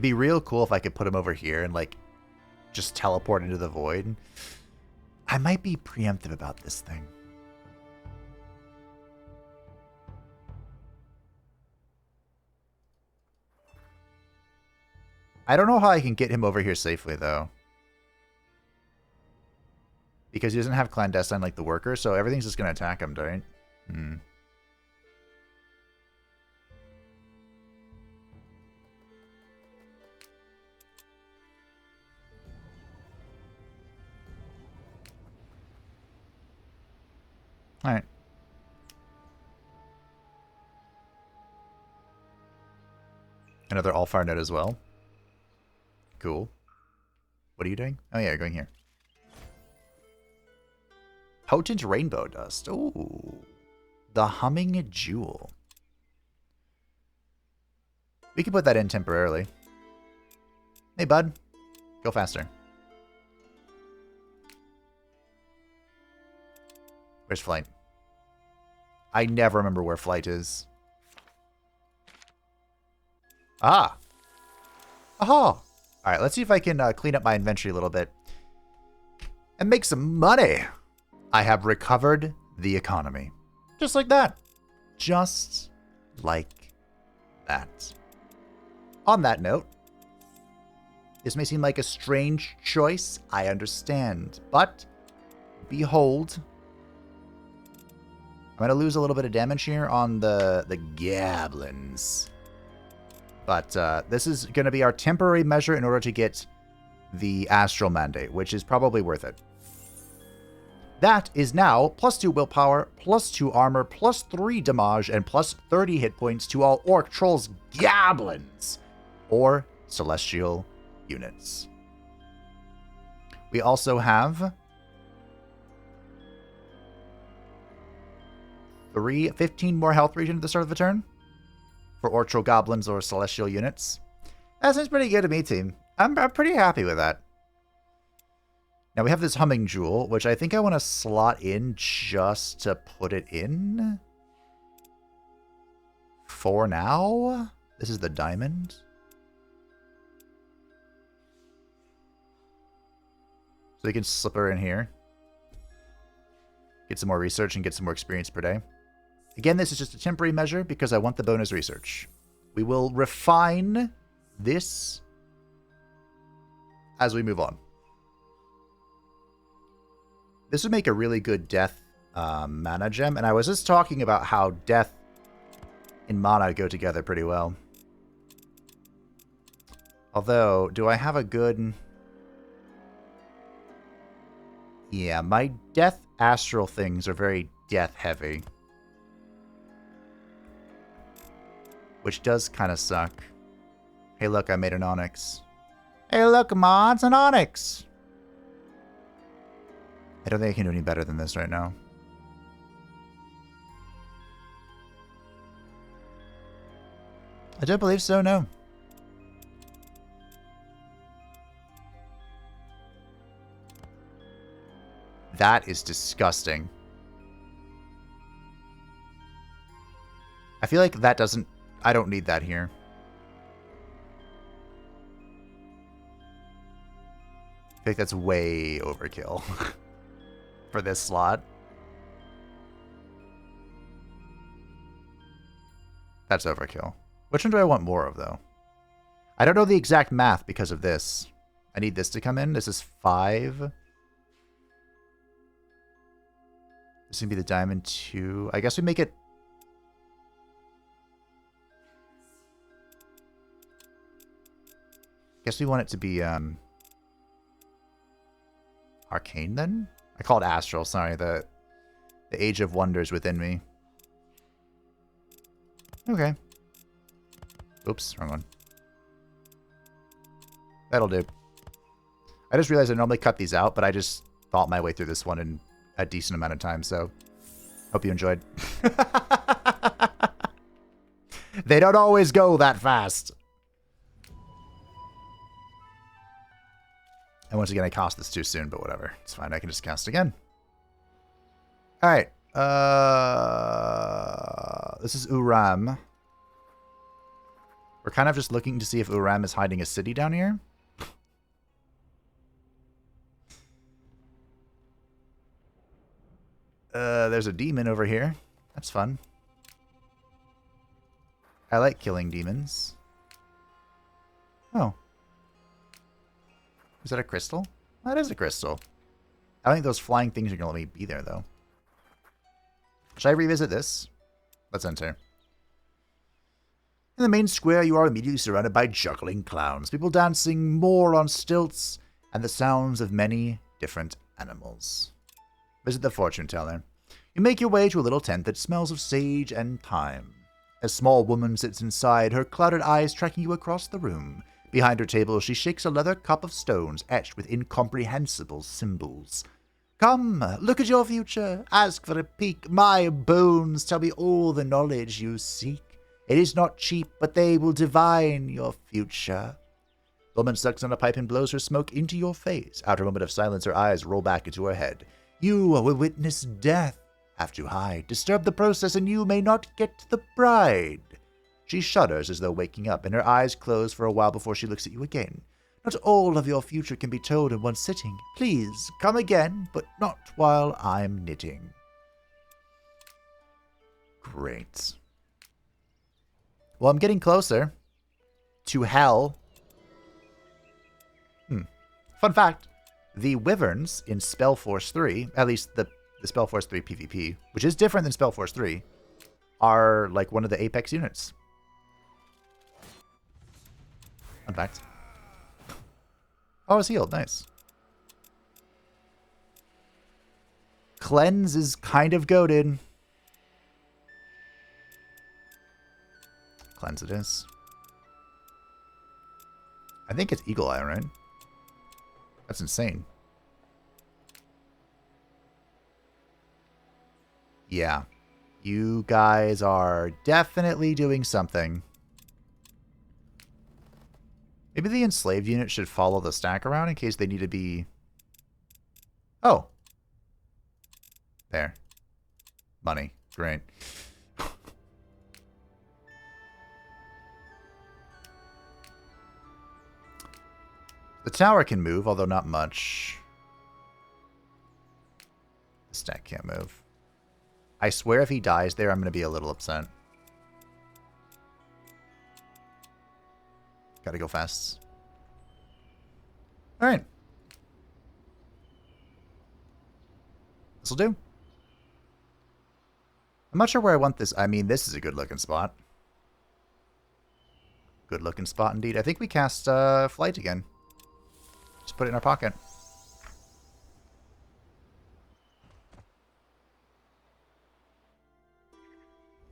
It'd be real cool if I could put him over here and, like, just teleport into the void. I might be preemptive about this thing. I don't know how I can get him over here safely, though. Because he doesn't have clandestine like the worker, so everything's just going to attack him, right? Hmm. Alright. Another all-fire note as well. Cool. What are you doing? Oh yeah, you're going here. Potent rainbow dust. Ooh. The humming jewel. We can put that in temporarily. Hey, bud. Go faster. Where's flight? I never remember where flight is. Ah. Aha. Alright, let's see if I can clean up my inventory a little bit. And make some money. I have recovered the economy. Just like that. Just like that. On that note, this may seem like a strange choice. I understand. But, behold, I'm going to lose a little bit of damage here on the goblins. But this is going to be our temporary measure in order to get the Astral Mandate, which is probably worth it. That is now +2 willpower, +2 armor, +3 damage, and +30 hit points to all orc, trolls, goblins, or celestial units. We also have 15 more health regen at the start of the turn for orc, troll, goblins, or celestial units. That seems pretty good to me, team. I'm pretty happy with that. Now we have this humming jewel, which I think I want to slot in just to put it in. For now. This is the diamond. So we can slip her in here. Get some more research and get some more experience per day. Again, this is just a temporary measure because I want the bonus research. We will refine this as we move on. This would make a really good death mana gem. And I was just talking about how death and mana go together pretty well. Although, do I have a good... Yeah, my death astral things are very death heavy. Which does kind of suck. Hey look, I made an onyx. Hey look, mods, an onyx! I don't think I can do any better than this right now. I don't believe so, no. That is disgusting. I feel like that doesn't... I don't need that here. I think that's way overkill for this slot. That's overkill. Which one do I want more of, though? I don't know the exact math because of this. I need this to come in. This is 5. This is going to be the diamond 2. I guess we make it... Guess we want it to be, Arcane, then? I call it Astral, sorry. The Age of Wonders within me. Okay. Oops, wrong one. That'll do. I just realized I normally cut these out, but I just thought my way through this one in a decent amount of time, so... Hope you enjoyed. They don't always go that fast. And once again, I cast this too soon, but whatever. It's fine. I can just cast again. All right. This is Uram. We're kind of just looking to see if Uram is hiding a city down here. There's a demon over here. That's fun. I like killing demons. Oh. Is that a crystal? That is a crystal. I don't think those flying things are going to let me be there, though. Should I revisit this? Let's enter. In the main square, you are immediately surrounded by juggling clowns, people dancing more on stilts, and the sounds of many different animals. Visit the fortune teller. You make your way to a little tent that smells of sage and thyme. A small woman sits inside, her clouded eyes tracking you across the room. Behind her table, she shakes a leather cup of stones etched with incomprehensible symbols. Come, look at your future. Ask for a peek. My bones tell me all the knowledge you seek. It is not cheap, but they will divine your future. The woman sucks on a pipe and blows her smoke into your face. After a moment of silence, her eyes roll back into her head. You will witness death. Have to hide. Disturb the process, and you may not get the bride. She shudders as though waking up, and her eyes close for a while before she looks at you again. Not all of your future can be told in one sitting. Please, come again, but not while I'm knitting. Great. Well, I'm getting closer to hell. Fun fact, the Wyverns in Spellforce 3, at least the Spellforce 3 PvP, which is different than Spellforce 3, are like one of the Apex units. Fun fact. Oh, it's healed. Nice. Cleanse is kind of goated. Cleanse it is. I think it's Eagle Eye, right? That's insane. Yeah. You guys are definitely doing something. Maybe the enslaved unit should follow the stack around in case they need to be... Oh. There. Money. Great. The tower can move, although not much. The stack can't move. I swear if he dies there, I'm going to be a little upset. Gotta go fast. Alright. This'll do. I'm not sure where I want this. I mean, this is a good looking spot. Good looking spot indeed. I think we cast Flight again. Just put it in our pocket.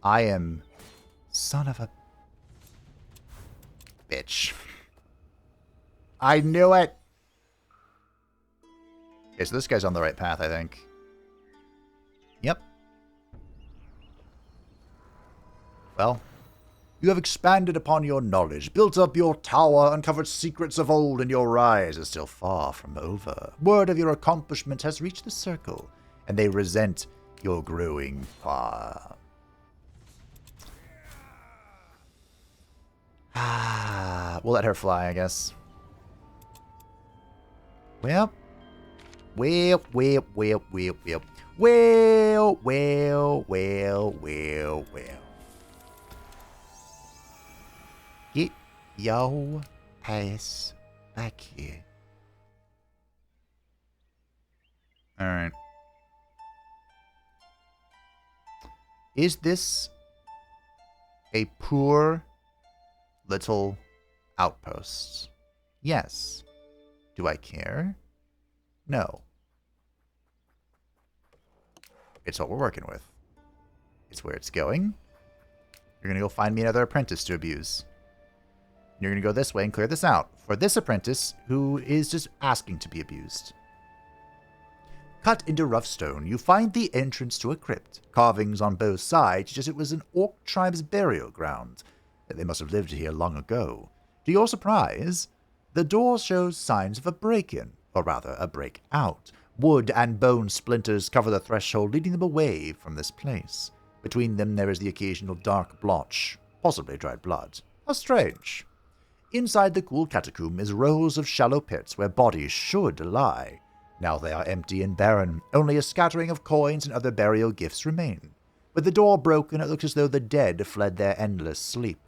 I am son of a bitch. I knew it. Okay, so this guy's on the right path, I think. Yep. Well, you have expanded upon your knowledge, built up your tower, uncovered secrets of old, and your rise is still far from over. Word of your accomplishment has reached the circle, and they resent your growing power. We'll let her fly, I guess. Well. Get your ass back here. Alright. Is this a poor little outpost? Yes. Do I care? No. It's what we're working with. It's where it's going. You're going to go find me another apprentice to abuse. You're going to go this way and clear this out for this apprentice who is just asking to be abused. Cut into rough stone, you find the entrance to a crypt. Carvings on both sides, just it was an orc tribe's burial ground. They must have lived here long ago. To your surprise, the door shows signs of a break-in, or rather, a break-out. Wood and bone splinters cover the threshold, leading them away from this place. Between them there is the occasional dark blotch, possibly dried blood, How strange. Inside the cool catacomb is rows of shallow pits where bodies should lie. Now they are empty and barren. Only a scattering of coins and other burial gifts remain. With the door broken, it looks as though the dead fled their endless sleep.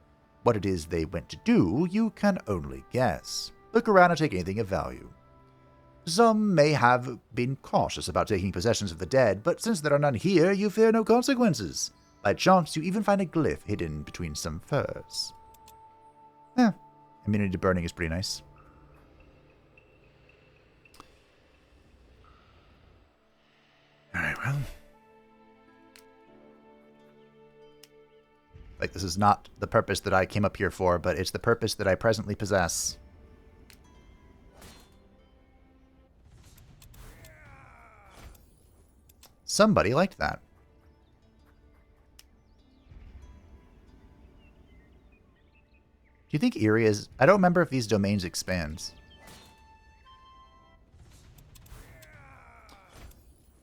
What it is they went to do, you can only guess. Look around and take anything of value. Some may have been cautious about taking possessions of the dead, but since there are none here, you fear no consequences. By chance, you even find a glyph hidden between some furs. Immunity to burning is pretty nice. Alright, well. Like, this is not the purpose that I came up here for, but it's the purpose that I presently possess. Somebody liked that. Do you think Eerie is... I don't remember if these domains expands.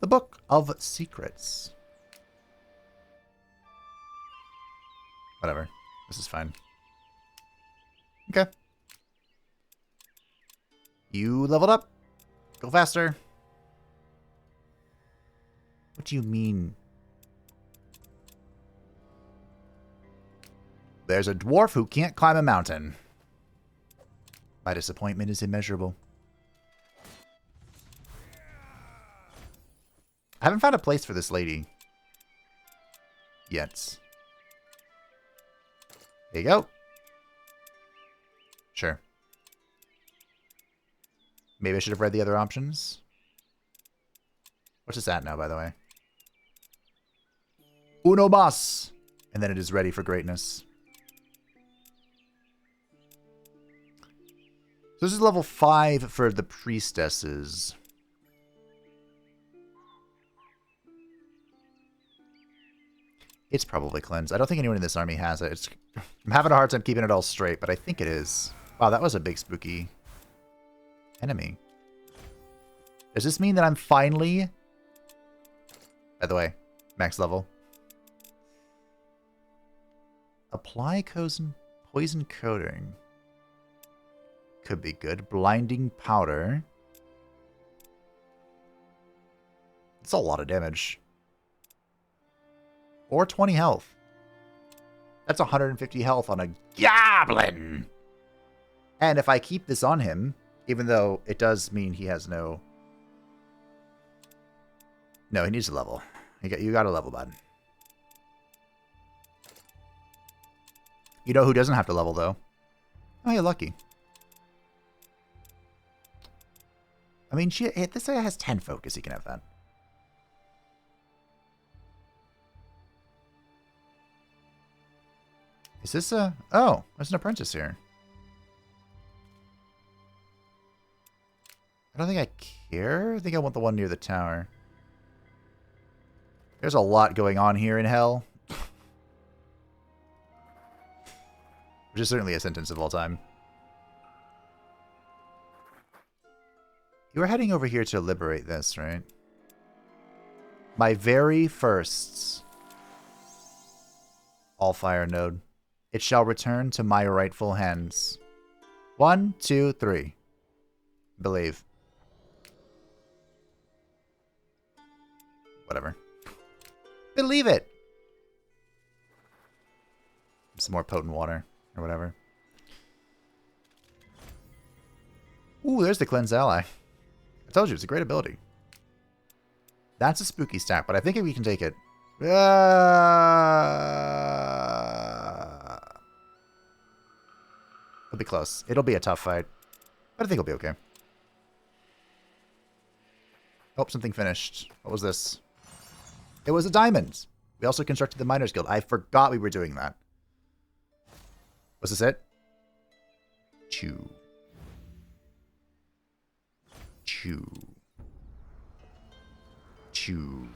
The Book of Secrets. Whatever. This is fine. Okay. You leveled up. Go faster. What do you mean? There's a dwarf who can't climb a mountain. My disappointment is immeasurable. I haven't found a place for this lady yet. There you go. Sure. Maybe I should have read the other options. What's this at now, by the way? Uno mas! And then it is ready for greatness. So this is level 5 for the priestesses. It's probably cleansed. I don't think anyone in this army has it. I'm having a hard time keeping it all straight, but I think it is. Wow, that was a big spooky enemy. Does this mean that I'm finally... By the way, max level. Apply poison coating. Could be good. Blinding powder. It's a lot of damage. Or 20 health. That's 150 health on a goblin. And if I keep this on him, even though it does mean he has no... No, he needs a level. You got a level, bud. You know who doesn't have to level, though? Oh, you're lucky. I mean, this guy has 10 focus. He can have that. Is this a... Oh, there's an apprentice here. I don't think I care. I think I want the one near the tower. There's a lot going on here in hell. Which is certainly a sentence of all time. You were heading over here to liberate this, right? My very first all-fire node. It shall return to my rightful hands. 1, 2, 3. Believe. Whatever. Believe it! Some more potent water, or whatever. Ooh, there's the Cleanse Ally. I told you, it's a great ability. That's a spooky stack, but I think we can take it. It'll be close. It'll be a tough fight, but I think it'll be okay. Oh, something finished. What was this? It was a diamond. We also constructed the Miners Guild. I forgot we were doing that. Was this it? Chew. Chew. Chew.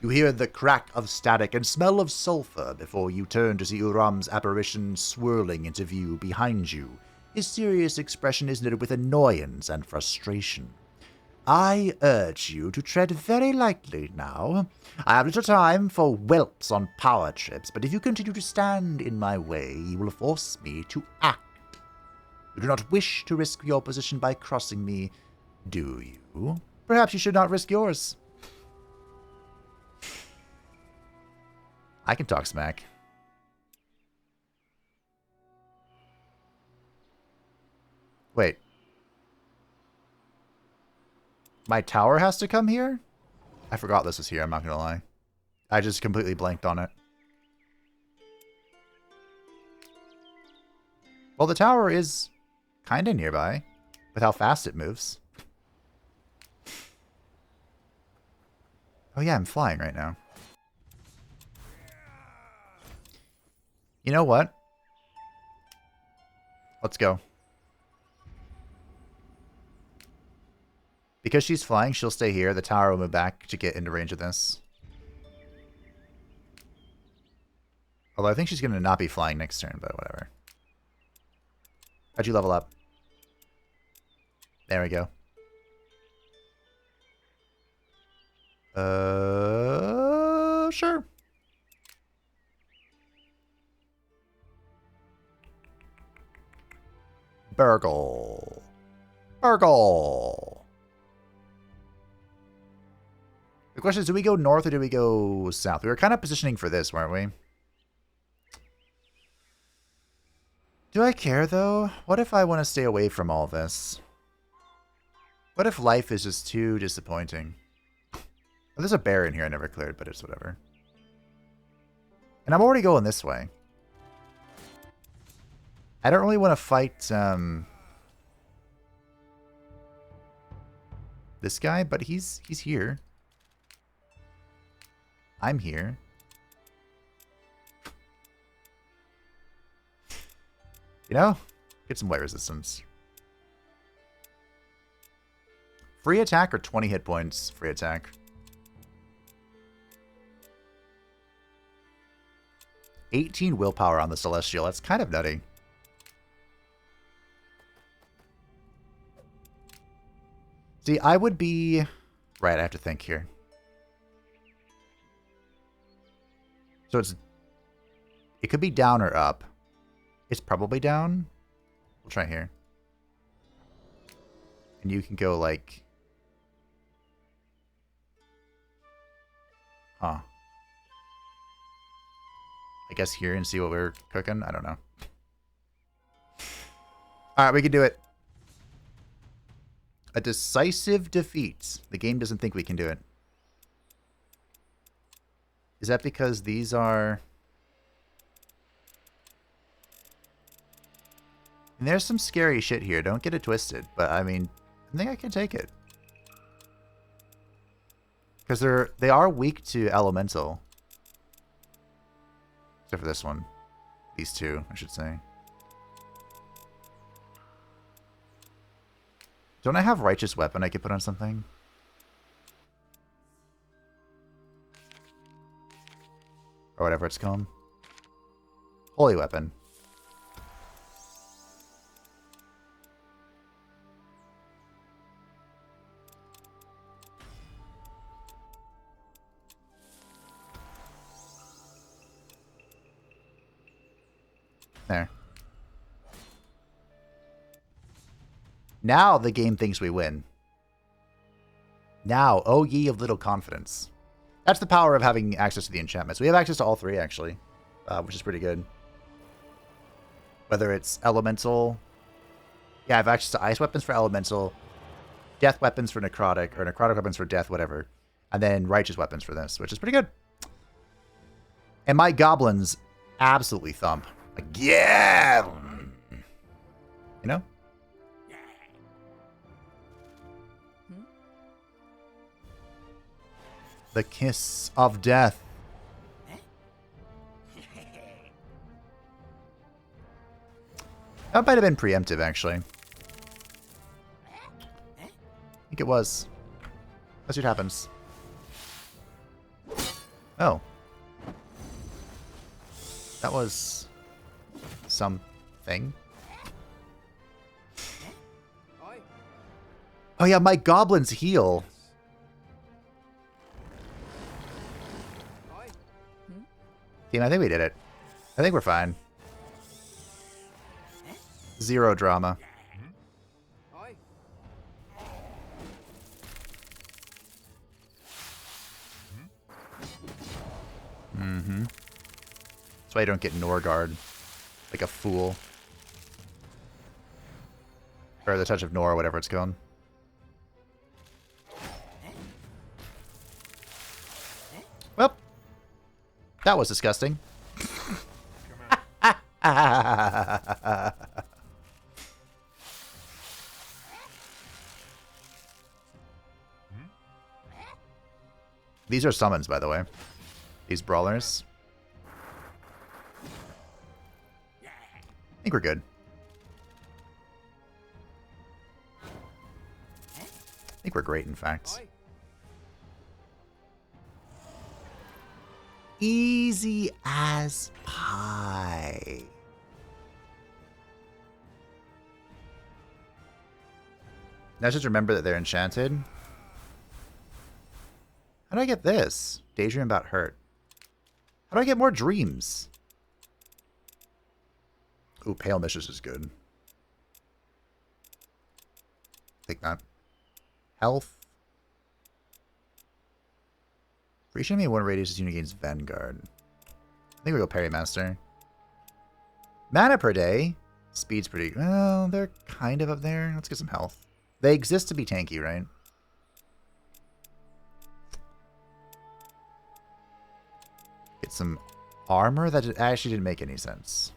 You hear the crack of static and smell of sulfur before you turn to see Uram's apparition swirling into view behind you. His serious expression is knitted with annoyance and frustration. I urge you to tread very lightly now. I have little time for whelps on power trips, but if you continue to stand in my way, you will force me to act. You do not wish to risk your position by crossing me, do you? Perhaps you should not risk yours. I can talk smack. Wait. My tower has to come here? I forgot this was here, I'm not gonna lie. I just completely blanked on it. Well, the tower is kinda nearby, with how fast it moves. Oh yeah, I'm flying right now. You know what? Let's go. Because she's flying, she'll stay here. The tower will move back to get into range of this. Although I think she's going to not be flying next turn, but whatever. How'd you level up? There we go. Sure. Burgle. Burgle. The question is, do we go north or do we go south? We were kind of positioning for this, weren't we? Do I care, though? What if I want to stay away from all this? What if life is just too disappointing? Well, there's a bear in here I never cleared, but it's whatever. And I'm already going this way. I don't really want to fight this guy, but he's here. I'm here. You know, get some white resistance. Free attack or 20 hit points? Free attack. 18 willpower on the Celestial. That's kind of nutty. See, I would be... Right, I have to think here. So it could be down or up. It's probably down. We'll try here. And you can go like... Huh. I guess here and see what we're cooking. I don't know. Alright, we can do it. A decisive defeat. The game doesn't think we can do it. Is that because these are... And there's some scary shit here. Don't get it twisted. But, I mean, I think I can take it. Because they are weak to elemental. Except for this one. These two, I should say. Don't I have Righteous Weapon I could put on something? Or whatever it's called. Holy Weapon. There. Now the game thinks we win. Now, oh ye of little confidence. That's the power of having access to the enchantments. We have access to all three, actually, which is pretty good. Whether it's elemental... Yeah, I have access to ice weapons for elemental, death weapons for necrotic, or necrotic weapons for death, whatever. And then righteous weapons for this, which is pretty good. And my goblins absolutely thump. Like, yeah! You know? The kiss of death. That might have been preemptive, actually. I think it was. Let's see what happens. Oh. That was... something. Oh yeah, my goblins heal. Team, I think we did it. I think we're fine. Zero drama. Mm-hmm. That's why you don't get Norgard. Like a fool. Or the Touch of Nor, whatever it's called. Well, that was disgusting. These are summons, by the way. These brawlers. I think we're good. I think we're great, in fact. Easy as pie. Now just remember that they're enchanted. How do I get this? Daydream about hurt. How do I get more dreams? Ooh, Pale Mistress is good. Take that. Health. For each enemy, one radius is unit gains Vanguard. I think we go Parry Master. Mana per day. Speed's pretty... Well, they're kind of up there. Let's get some health. They exist to be tanky, right? Get some armor that actually didn't make any sense.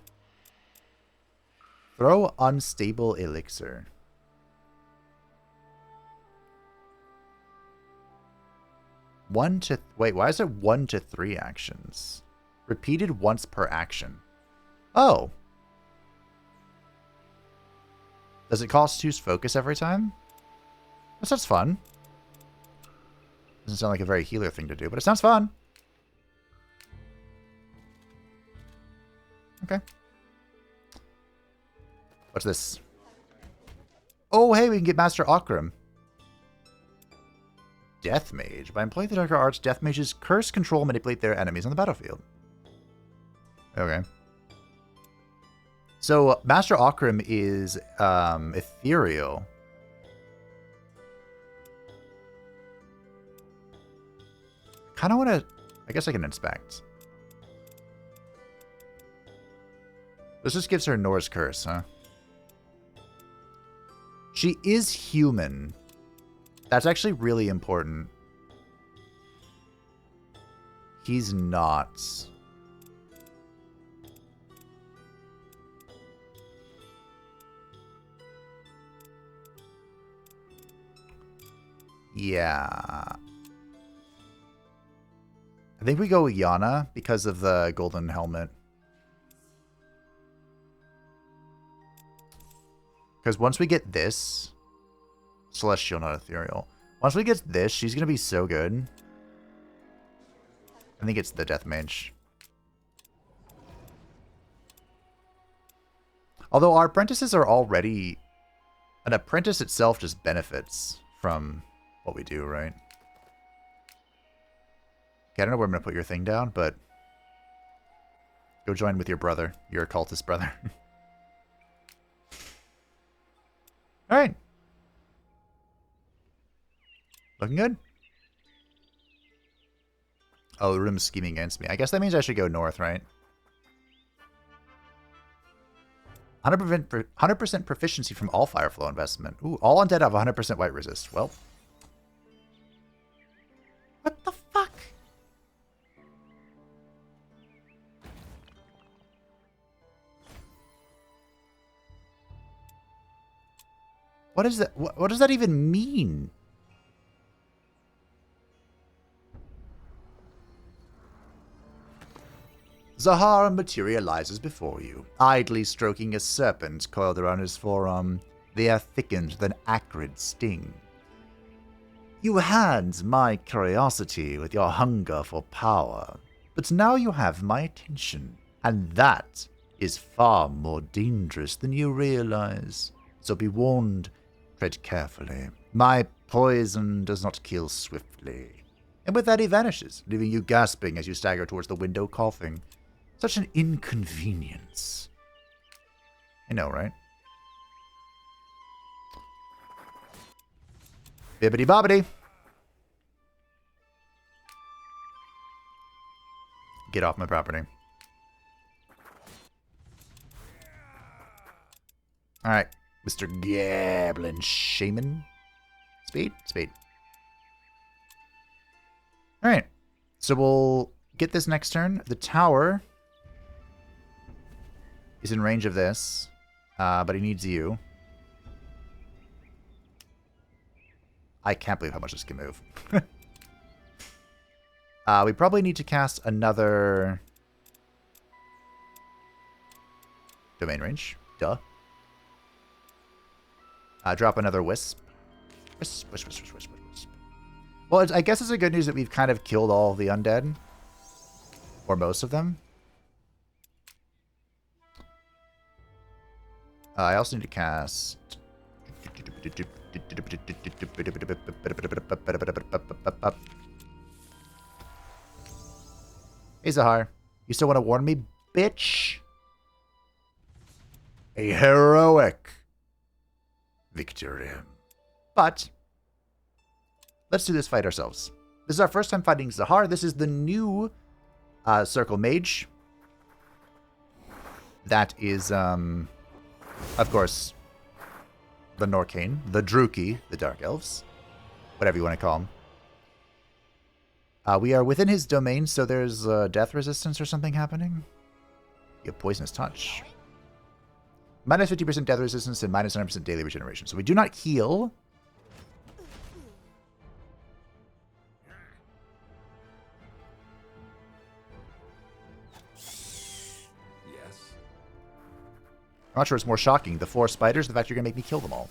Throw Unstable Elixir. Wait, why is it 1 to 3 actions? Repeated once per action. Oh. Does it cost 2's focus every time? That sounds fun. Doesn't sound like a very healer thing to do, but it sounds fun. Okay. What's this? Oh, hey, we can get Master Akram. Death Mage. By employing the Darker Arts, Death Mages curse, control, manipulate their enemies on the battlefield. Okay. So, Master Akram is ethereal. Kind of want to... I guess I can inspect. This just gives her Nor's curse, huh? She is human. That's actually really important. He's not. Yeah. I think we go Yana because of the golden helmet. Because once we get this... Celestial, not ethereal. Once we get this, she's going to be so good. I think it's the Death Mage. Although our apprentices are already... An apprentice itself just benefits from what we do, right? Okay, I don't know where I'm going to put your thing down, but... Go join with your brother. Your cultist brother. Alright. Looking good. Oh, the room's scheming against me. I guess that means I should go north, right? 100% proficiency from all fire flow investment. Ooh, all undead have 100% white resist. Well. What the fuck? What is that? What does that even mean? Zahaar materializes before you, idly stroking a serpent coiled around his forearm, the air thickened with an acrid sting. You had my curiosity with your hunger for power, but now you have my attention, and that is far more dangerous than you realize. So be warned, tread carefully. My poison does not kill swiftly. And with that he vanishes, leaving you gasping as you stagger towards the window, coughing. Such an inconvenience. I know, right? Bibbidi bobbidi. Get off my property. Alright, Mr. Goblin Shaman. Speed? Speed. Alright, so we'll get this next turn. The tower is in range of this, but he needs you. I can't believe how much this can move. We probably need to cast another domain range. Duh. Drop another wisp. Wisp, wisp, wisp, wisp, wisp, wisp. Well, I guess it's a good news that we've kind of killed all the undead. Or most of them. I also need to cast... Hey, Zahaar. You still want to warn me, bitch? A heroic victory. But let's do this fight ourselves. This is our first time fighting Zahaar. This is the new Circle Mage. That is, of course, the Norcane, the Druki, the Dark Elves, whatever you want to call them. We are within his domain, so there's death resistance or something happening. You have Poisonous Touch. Minus 50% death resistance and minus 9% daily regeneration. So we do not heal. Yes. I'm not sure it's more shocking. The 4 spiders, the fact you're going to make me kill them all.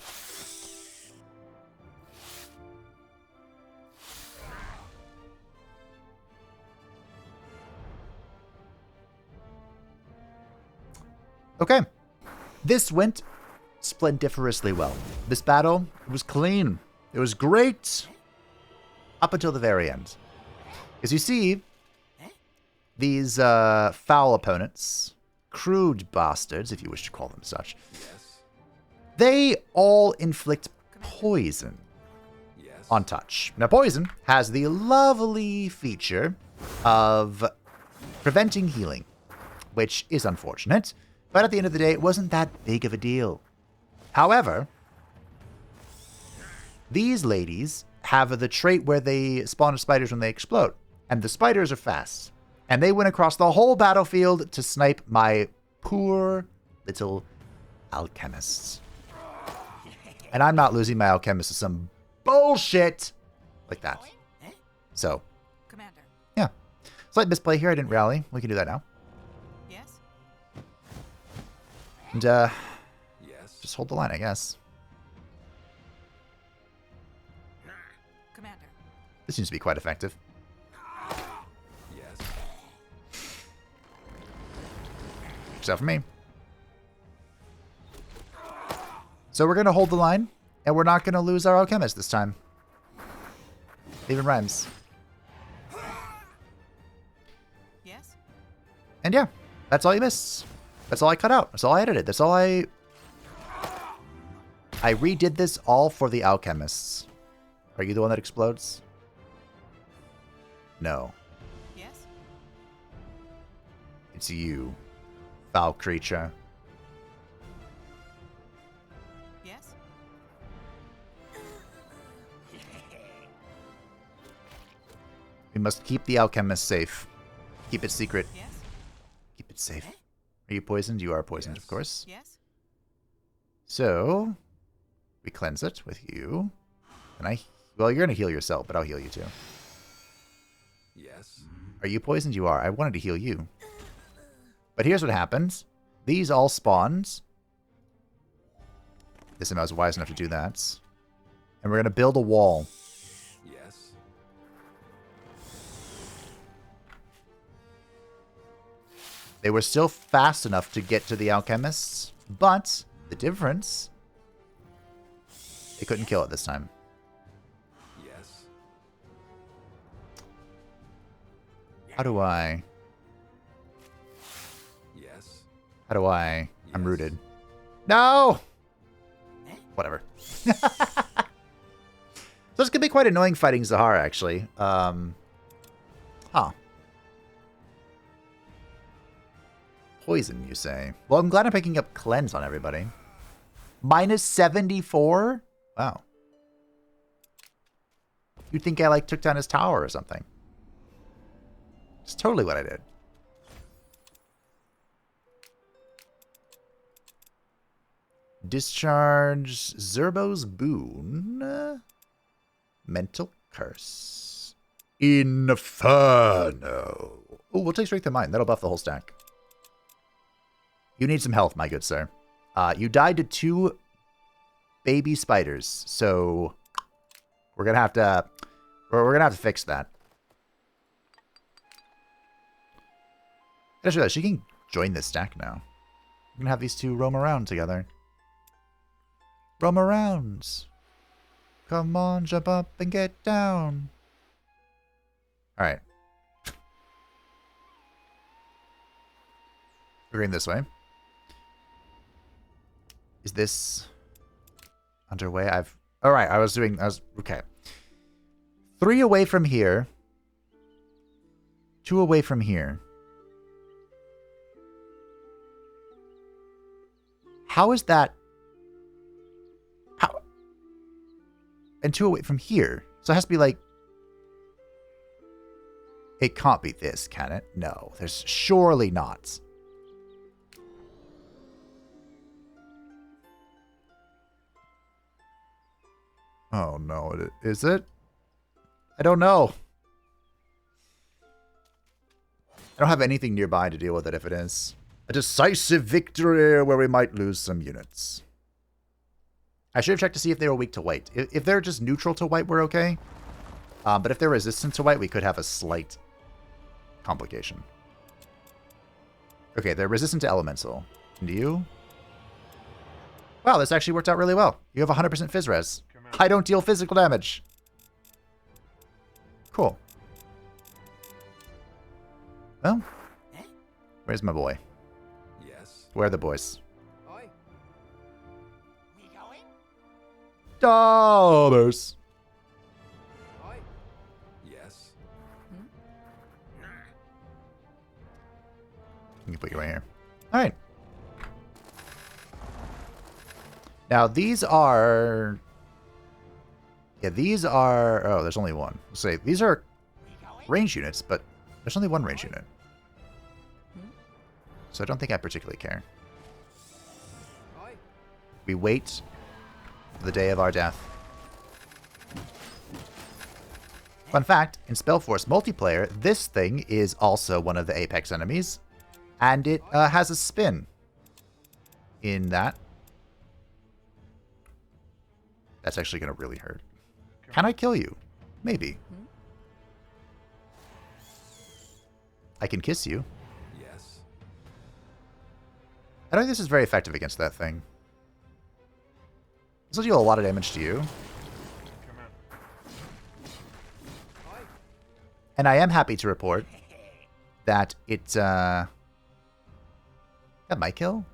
Okay. This went splendiferously well. This battle, it was clean. It was great. Up until the very end. As you see, these foul opponents, crude bastards, if you wish to call them such, Yes. they all inflict poison Yes. on touch. Now, poison has the lovely feature of preventing healing, which is unfortunate. But at the end of the day, it wasn't that big of a deal. However, these ladies have the trait where they spawn spiders when they explode. And the spiders are fast. And they went across the whole battlefield to snipe my poor little alchemists. And I'm not losing my alchemists to some bullshit like that. So, Commander. yeah. Slight misplay here. I didn't rally. We can do that now. Yes? And, Yes. just hold the line, I guess. Commander. This seems to be quite effective. Yes. Except for me. So we're going to hold the line, and we're not going to lose our alchemist this time. Even rhymes. Yes? And yeah, that's all you missed. That's all I cut out. That's all I edited. That's all I redid this all for the alchemists. Are you the one that explodes? No. Yes? It's you, foul creature. Yes? We must keep the alchemist safe. Keep it secret. Yes? Keep it safe. Are you poisoned? You are poisoned, Yes. of course. Yes? So, we cleanse it with you. And well, you're going to heal yourself, but I'll heal you too. Yes. Are you poisoned? You are. I wanted to heal you. But here's what happens. These all spawned. This time I was wise enough to do that. And we're going to build a wall. Yes. They were still fast enough to get to the alchemists, but the difference, they couldn't kill it this time. How do I? Yes. How do I? I'm Yes. rooted. No! Whatever. So it's gonna be quite annoying fighting Zahaar, actually. Huh. Poison, you say? Well, I'm glad I'm picking up Cleanse on everybody. Minus 74? Wow. You'd think I, like, took down his tower or something. It's totally what I did. Discharge Zerbo's Boon. Mental Curse. Inferno. Oh, we'll take Strength of Mind. That'll buff the whole stack. You need some health, my good sir. You died to 2 baby spiders, so we're gonna have to fix that. I just realized she can join this stack now. I'm gonna have these two roam around together. Roam around. Come on, jump up and get down. Alright. We're going this way. Is this underway? Alright, I was okay. 3 away from here. 2 away from here. How is that? How? And 2 away from here. So it has to be like... It can't be this, can it? No, there's surely not. Oh no, is it? I don't know. I don't have anything nearby to deal with it if it is. A decisive victory where we might lose some units. I should have checked to see if they were weak to white. If they're just neutral to white, we're okay. But if they're resistant to white, we could have a slight complication. Okay, they're resistant to elemental. And you? Wow, this actually worked out really well. You have 100% phys res. I don't deal physical damage. Cool. Well, where's my boy? Yes. Where are the boys? Aye. We going? Dollars. Aye. Yes. You can put you right here. All right. Now these are. Yeah, these are. Oh, there's only one. Let's say these are range units, but there's only one range unit. So I don't think I particularly care. Aye. We wait for the day of our death. Fun fact, in Spellforce multiplayer, this thing is also one of the Apex enemies. And it has a spin in that. That's actually going to really hurt. Can I kill you? Maybe. I can kiss you. Yes. I don't think this is very effective against that thing. This will deal a lot of damage to you. Aye. And I am happy to report that it, that might kill.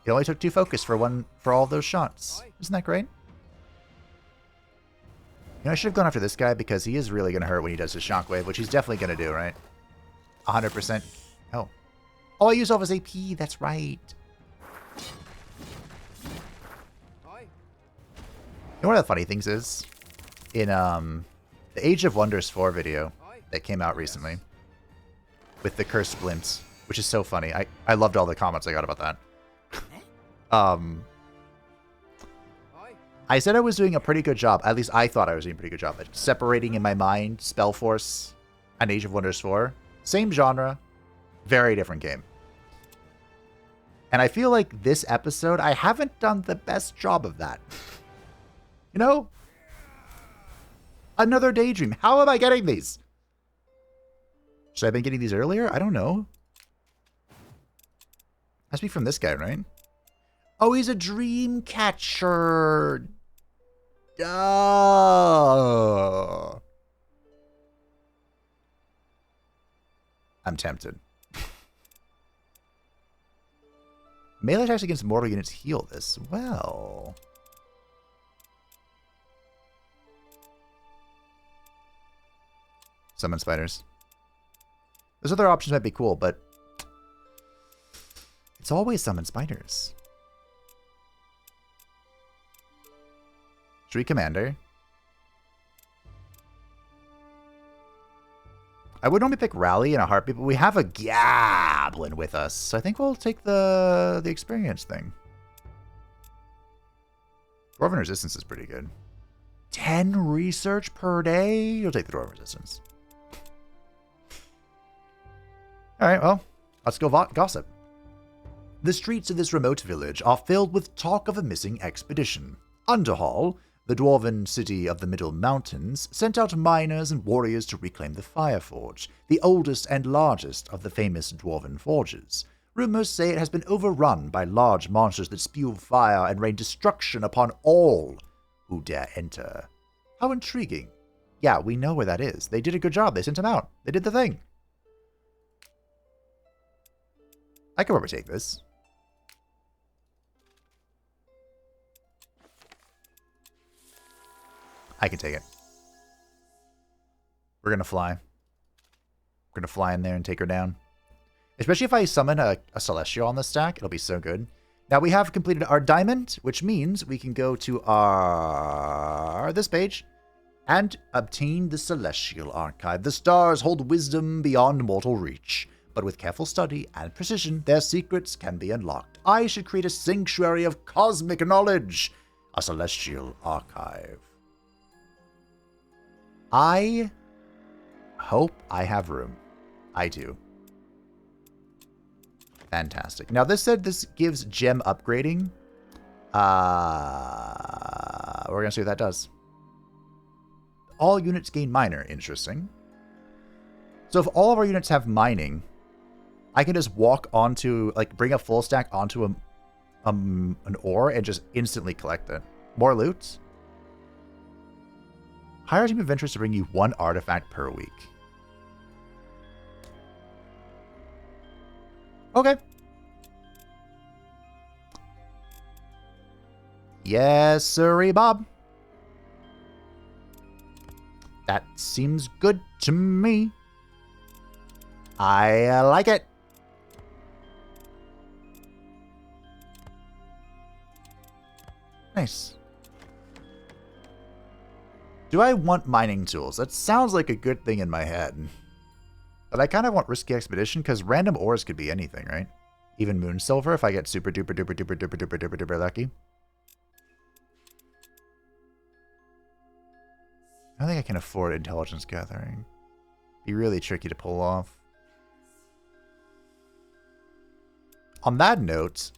It only took 2 focus for all of those shots. Isn't that great? You know, I should have gone after this guy because he is really going to hurt when he does his shockwave, which he's definitely going to do, right? 100%. Oh. Oh, I used all of his AP. That's right. Aye. You know, one of the funny things is, in the Age of Wonders 4 video that came out recently, with the cursed splint, which is so funny. I loved all the comments I got about that. I said I was doing a pretty good job, at least I thought I was doing a pretty good job, at separating in my mind Spellforce and Age of Wonders 4. Same genre, very different game. And I feel like this episode, I haven't done the best job of that. You know? Another daydream. How am I getting these? Should I have been getting these earlier? I don't know. Must be from this guy, right? Oh, he's a dream catcher. Duh. I'm tempted. Melee attacks against mortal units heal this. Well. Summon spiders. Those other options might be cool, but it's always summon spiders. Tree Commander. I would normally pick Rally in a heartbeat, but we have a Goblin with us, so I think we'll take the experience thing. Dwarven Resistance is pretty good. 10 research per day? You'll take the Dwarven Resistance. Alright, well, let's go gossip. The streets of this remote village are filled with talk of a missing expedition. Underhall, the dwarven city of the Middle Mountains, sent out miners and warriors to reclaim the Fireforge, the oldest and largest of the famous dwarven forges. Rumors say it has been overrun by large monsters that spew fire and rain destruction upon all who dare enter. How intriguing. Yeah, we know where that is. They did a good job. They sent him out. They did the thing. I could probably take this. I can take it. We're going to fly. We're going to fly in there and take her down. Especially if I summon a Celestial on the stack. It'll be so good. Now we have completed our diamond, which means we can go to this page and obtain the Celestial Archive. The stars hold wisdom beyond mortal reach, but with careful study and precision, their secrets can be unlocked. I should create a sanctuary of cosmic knowledge, a Celestial Archive. I hope I have room. I do. Fantastic. Now, this said this gives gem upgrading. We're going to see what that does. All units gain miner. Interesting. So if all of our units have mining, I can just walk onto, like, bring a full stack onto an ore and just instantly collect it. More loot. Hire a team of adventurers to bring you 1 artifact per week. Okay. Yes, sirree, Bob. That seems good to me. I like it. Nice. Do I want mining tools? That sounds like a good thing in my head. But I kind of want Risky Expedition because random ores could be anything, right? Even moon silver if I get super duper duper duper duper duper duper duper lucky. I don't think I can afford intelligence gathering. Be really tricky to pull off. On that note,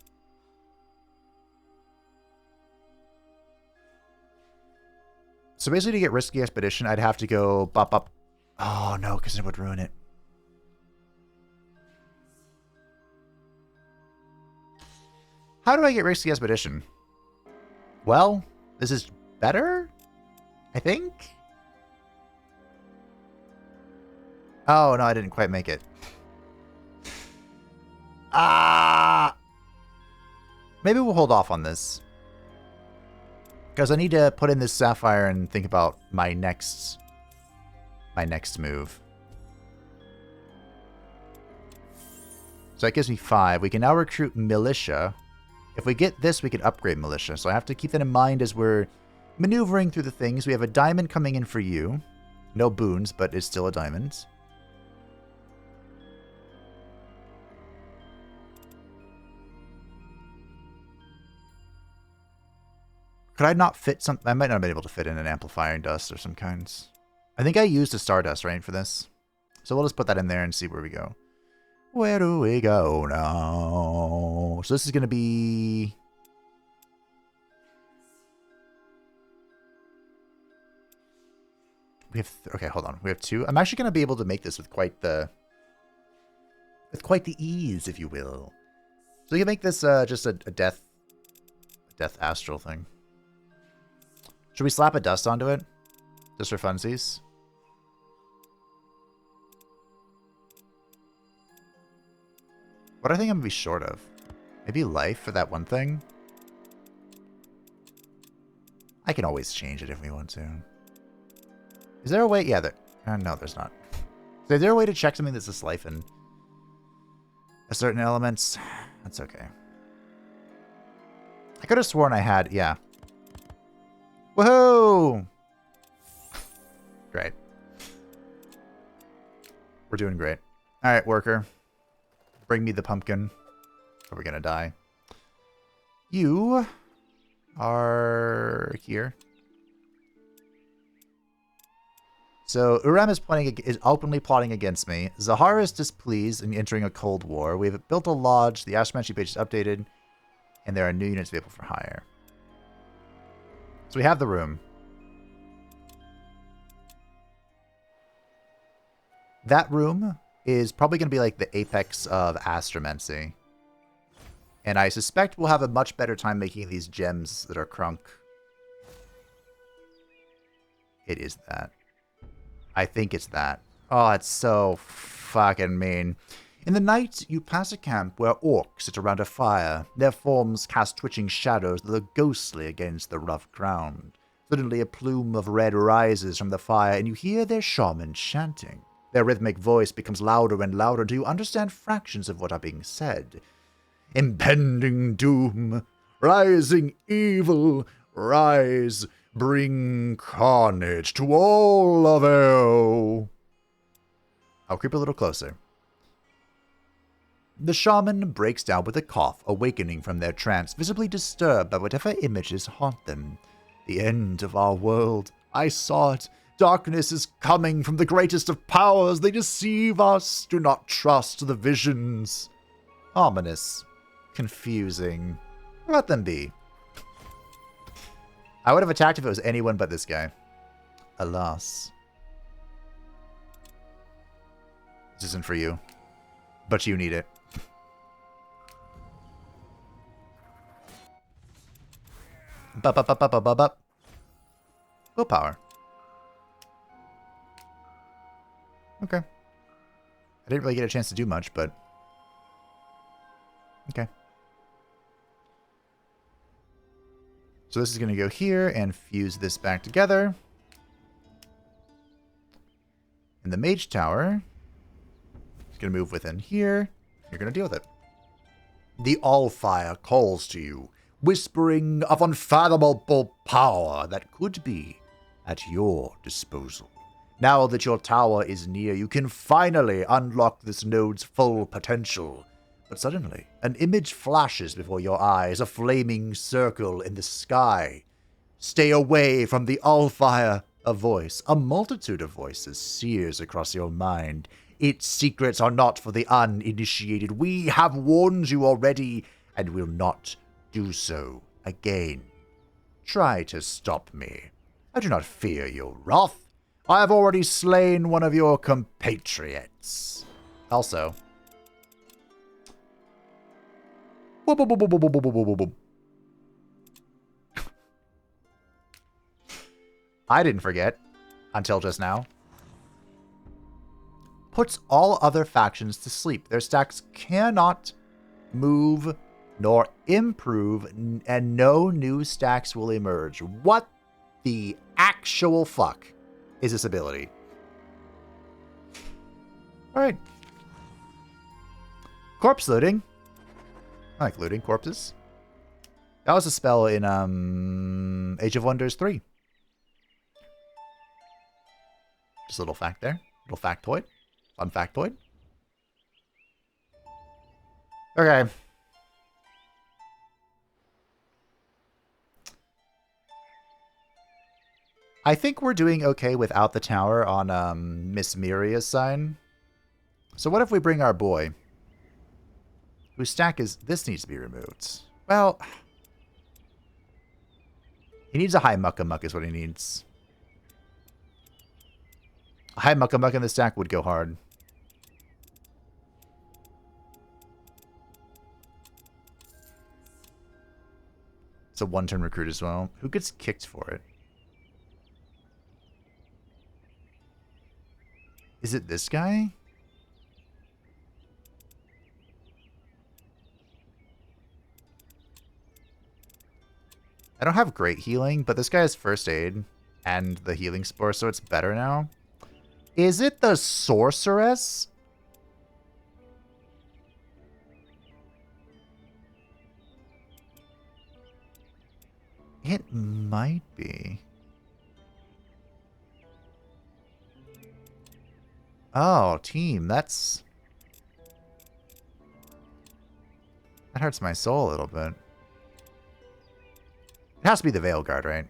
so basically to get Risky Expedition, I'd have to go bop up. Oh no, because it would ruin it. How do I get Risky Expedition? Well, this is better, I think. Oh no, I didn't quite make it. Maybe we'll hold off on this. Because I need to put in this sapphire and think about my next move. So that gives me 5. We can now recruit militia. If we get this, we can upgrade militia. So I have to keep that in mind as we're maneuvering through the things. We have a diamond coming in for you. No boons, but it's still a diamond. Could I not fit some? I might not have been able to fit in an amplifying dust or some kinds. I think I used a stardust, right, for this. So we'll just put that in there and see where we go. Where do we go now? So this is going to be... We have... Okay, hold on. We have 2. I'm actually going to be able to make this with quite the... ease, if you will. So you can make this just a death astral thing. Should we slap a dust onto it? Just for funsies? What do I think I'm going to be short of? Maybe life for that one thing? I can always change it if we want to. Is there a way? Yeah, no, there's not. Is there a way to check something that's just life in a certain elements? That's okay. I could have sworn I had, yeah. Woohoo! Great. We're doing great. Alright, worker. Bring me the pumpkin. Or we're gonna die. You are here. So, Uram is openly plotting against me. Zahaar is displeased and entering a cold war. We've built a lodge. The Ashmanshi page is updated. And there are new units available for hire. So we have the room. That room is probably going to be like the apex of Astromancy. And I suspect we'll have a much better time making these gems that are crunk. It is that. I think it's that. Oh, it's so fucking mean. In the night, you pass a camp where orcs sit around a fire. Their forms cast twitching shadows that look ghostly against the rough ground. Suddenly, a plume of red rises from the fire, and you hear their shaman chanting. Their rhythmic voice becomes louder and louder until you understand fractions of what are being said. Impending doom, rising evil, rise, bring carnage to all of hell. I'll creep a little closer. The shaman breaks down with a cough, awakening from their trance, visibly disturbed by whatever images haunt them. The end of our world. I saw it. Darkness is coming from the greatest of powers. They deceive us. Do not trust the visions. Ominous. Confusing. Let them be. I would have attacked if it was anyone but this guy. Alas. This isn't for you. But you need it. Bup. Willpower. Okay. I didn't really get a chance to do much, but... Okay. So this is going to go here and fuse this back together. And the mage tower is going to move within here. You're going to deal with it. The Allfire calls to you, whispering of unfathomable power that could be at your disposal. Now that your tower is near, you can finally unlock this node's full potential. But suddenly, an image flashes before your eyes, a flaming circle in the sky. Stay away from the Allfire. A voice, a multitude of voices, sears across your mind. Its secrets are not for the uninitiated. We have warned you already, and will not do so again. Try to stop me. I do not fear your wrath. I have already slain one of your compatriots. Also... I didn't forget, until just now. Puts all other factions to sleep. Their stacks cannot move nor improve, and no new stacks will emerge. What the actual fuck is this ability? Alright. Corpse looting. I like looting corpses. That was a spell in Age of Wonders 3. Just a little fact there. Little factoid. Fun factoid. Okay. I think we're doing okay without the tower on Miss Miria's sign. So what if we bring our boy? Whose stack is... This needs to be removed. Well... He needs a high muckamuck is what he needs. A high muckamuck in the stack would go hard. It's a one-turn recruit as well. Who gets kicked for it? Is it this guy? I don't have great healing, but this guy has first aid and the healing spore, so it's better now. Is it the sorceress? It might be. Oh, team, that hurts my soul a little bit. It has to be the Veil Guard, right?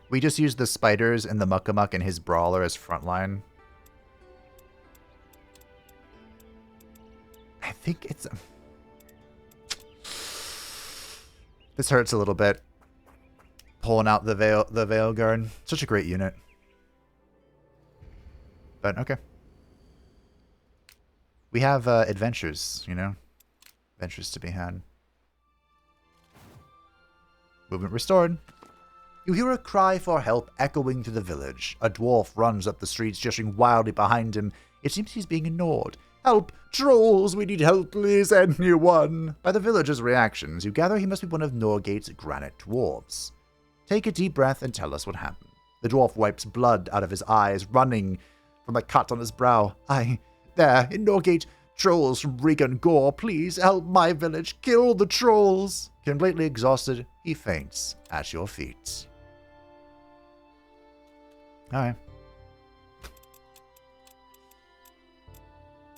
We just used the spiders and the Muckamuck and his brawler as frontline. I think it's... This hurts a little bit. Pulling out the Veil Guard. Such a great unit. But, okay. We have adventures, you know? Adventures to be had. Movement restored. You hear a cry for help echoing through the village. A dwarf runs up the streets, gesturing wildly behind him. It seems he's being ignored. Help! Trolls! We need help, please, anyone! By the villagers' reactions, you gather he must be one of Norgate's granite dwarves. Take a deep breath and tell us what happened. The dwarf wipes blood out of his eyes, running from a cut on his brow. There, in Norgate, trolls from Regan Gore, please help my village, kill the trolls! Completely exhausted, he faints at your feet. Alright.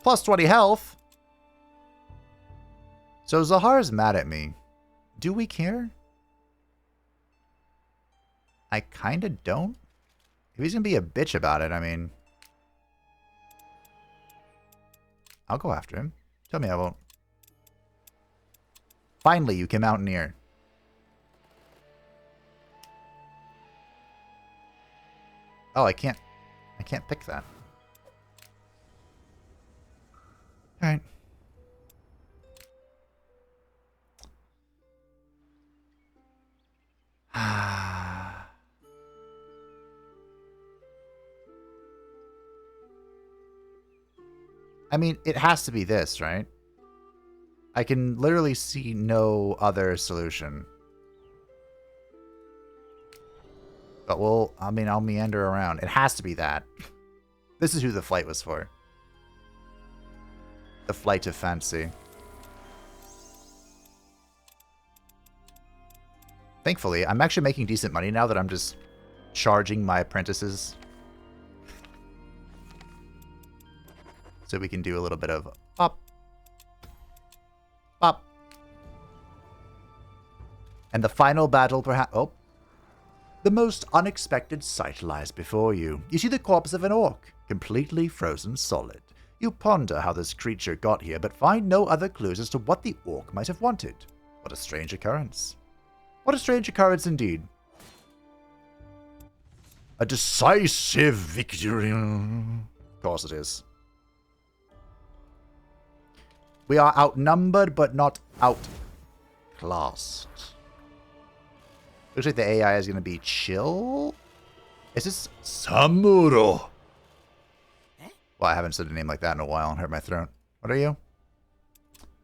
Plus 20 health. So Zahaar's mad at me. Do we care? I kinda don't. If he's gonna be a bitch about it, I mean... I'll go after him. Tell me I won't. Finally, you can mountaineer. Oh, I can't pick that. Alright. I mean, it has to be this, right? I can literally see no other solution. But I'll meander around. It has to be that. This is who the flight was for. The flight of fancy. Thankfully, I'm actually making decent money now that I'm just charging my apprentices. So we can do a little bit of pop. Pop. And the final battle perhaps... Oh. The most unexpected sight lies before you. You see the corpse of an orc, completely frozen solid. You ponder how this creature got here, but find no other clues as to what the orc might have wanted. What a strange occurrence. What a strange occurrence indeed. A decisive victory. Of course it is. We are outnumbered, but not outclassed. Looks like the AI is going to be chill. Is this Samuro? Well, I haven't said a name like that in a while and hurt my throat. What are you?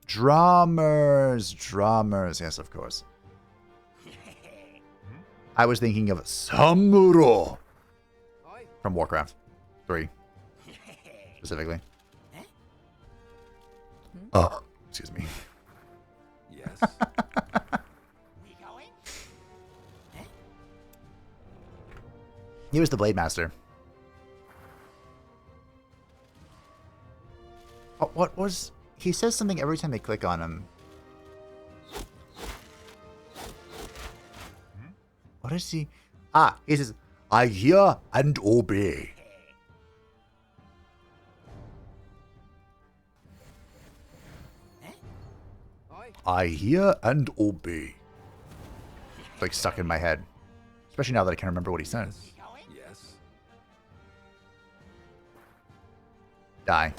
Drummers. Drummers. Yes, of course. I was thinking of Samuro from Warcraft 3, specifically. Oh, excuse me. Yes. We going? He was the Blade Master. Oh, what was... He says something every time I click on him. What is he... Ah, he says, I hear and obey. I hear and obey. It's like stuck in my head. Especially now that I can't remember what he says. We going? Yes. Die.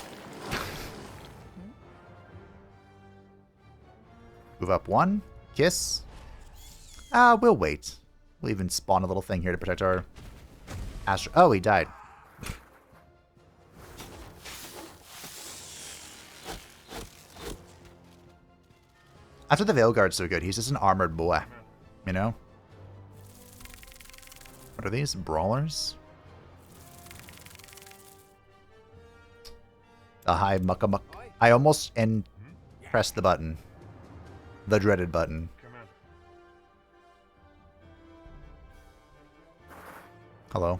Move up one. Kiss. We'll wait. We'll even spawn a little thing here to protect our Astro... Oh, he died. That's what the Veilguard's so good. He's just an armored boy. You know? What are these? Brawlers? The high muckamuck. I almost pressed the button. The dreaded button. Hello.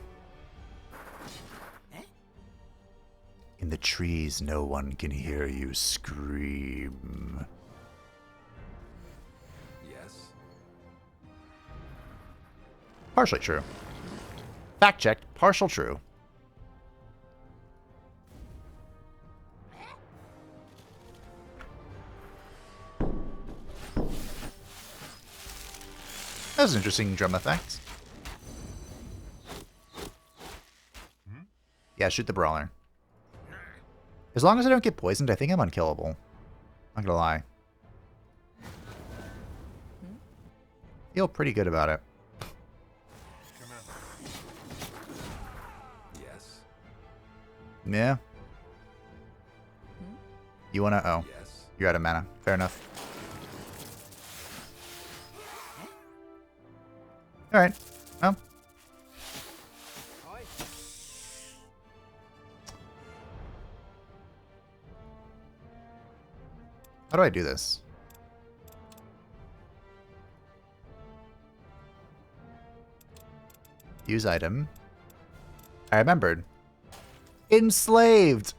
In the trees, no one can hear you scream. Yes. Partially true. Fact checked. Partial true. That was an interesting drum effect. Yeah, shoot the brawler. As long as I don't get poisoned, I think I'm unkillable. Not gonna lie. Feel pretty good about it. Yes. Yeah. You wanna... Oh. Yes. You're out of mana. Fair enough. Alright. Well. How do I do this? Use item. I remembered. Enslaved!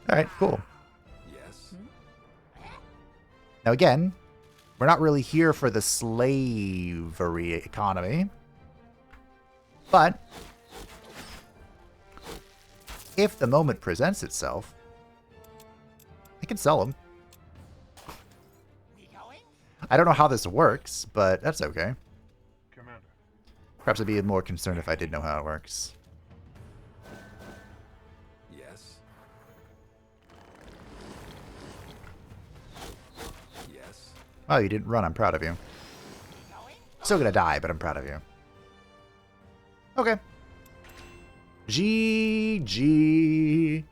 Alright, cool. Yes. Now again, we're not really here for the slavery economy. But if the moment presents itself, I can sell them. We going? I don't know how this works, but that's okay. Commander. Perhaps I'd be more concerned if I did know how it works. Yes. Yes. Oh, you didn't run. I'm proud of you. We going? Still gonna die, but I'm proud of you. Okay. GG.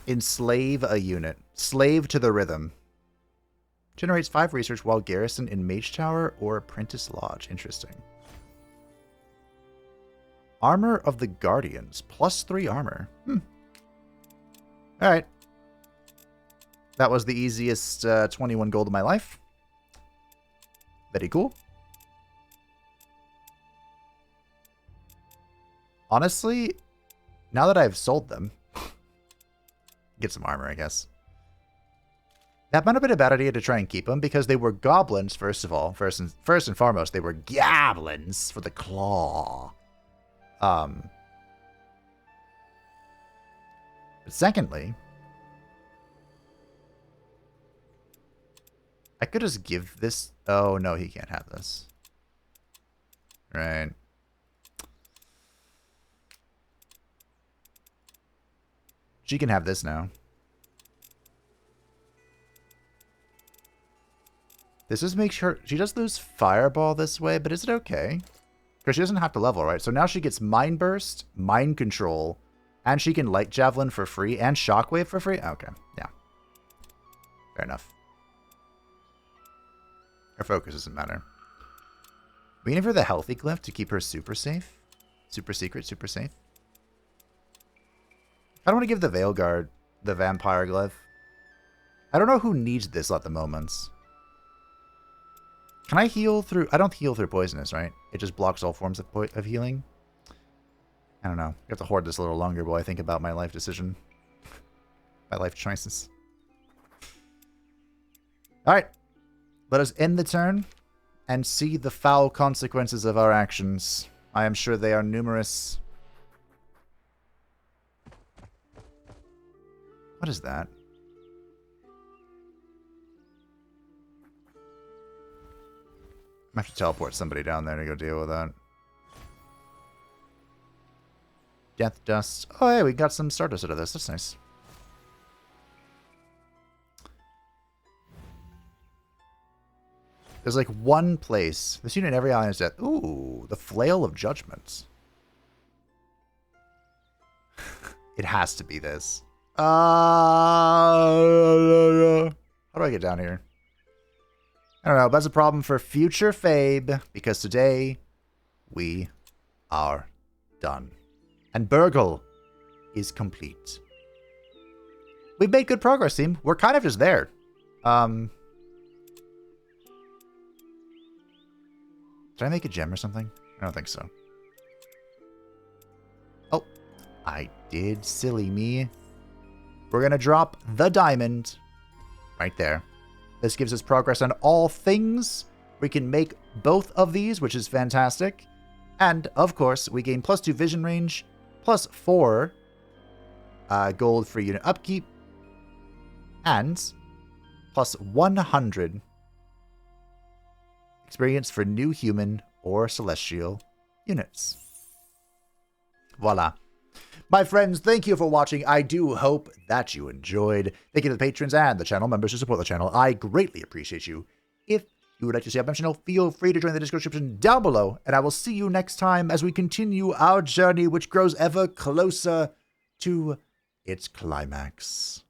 Enslave a unit. Slave to the rhythm. Generates 5 research while garrison in Mage Tower or Apprentice Lodge. Interesting. Armor of the Guardians. +3 armor. Alright. That was the easiest 21 gold of my life. Very cool. Honestly, now that I've sold them, get some armor, I guess. That might have been a bad idea to try and keep them because they were goblins, first of all. First and foremost, they were goblins for the claw. But secondly, I could just give this... Oh, no, he can't have this. Right. She can have this now. This just makes her... She does lose Fireball this way, but is it okay? Because she doesn't have to level, right? So now she gets Mind Burst, Mind Control, and she can Light Javelin for free, and Shockwave for free? Okay, yeah. Fair enough. Her focus doesn't matter. We can give her the Healthy Glyph to keep her super safe. Super secret, super safe. I don't want to give the Veilguard the Vampire Glyph. I don't know who needs this at the moment. Can I heal through... I don't heal through poisonous, right? It just blocks all forms of healing. I don't know. I have to hoard this a little longer while I think about my life decision. My life choices. Alright. Let us end the turn and see the foul consequences of our actions. I am sure they are numerous. What is that? I have to teleport somebody down there to go deal with that. Death Dust. Oh, hey, we got some Stardust out of this. That's nice. There's like one place. This unit in every island is death. Ooh, the Flail of Judgments. It has to be this. How do I get down here? I don't know, but that's a problem for future Fabe, because today we are done. And Burgle is complete. We've made good progress, team. We're kind of just there. Did I make a gem or something? I don't think so. Oh, I did. Silly me. We're going to drop the diamond right there. This gives us progress on all things. We can make both of these, which is fantastic. And, of course, we gain +2 vision range, +4 gold for unit upkeep, and +100 experience for new human or celestial units. Voila. My friends, thank you for watching. I do hope that you enjoyed. Thank you to the patrons and the channel members who support the channel. I greatly appreciate you. If you would like to see my channel, feel free to join the description down below, and I will see you next time as we continue our journey, which grows ever closer to its climax.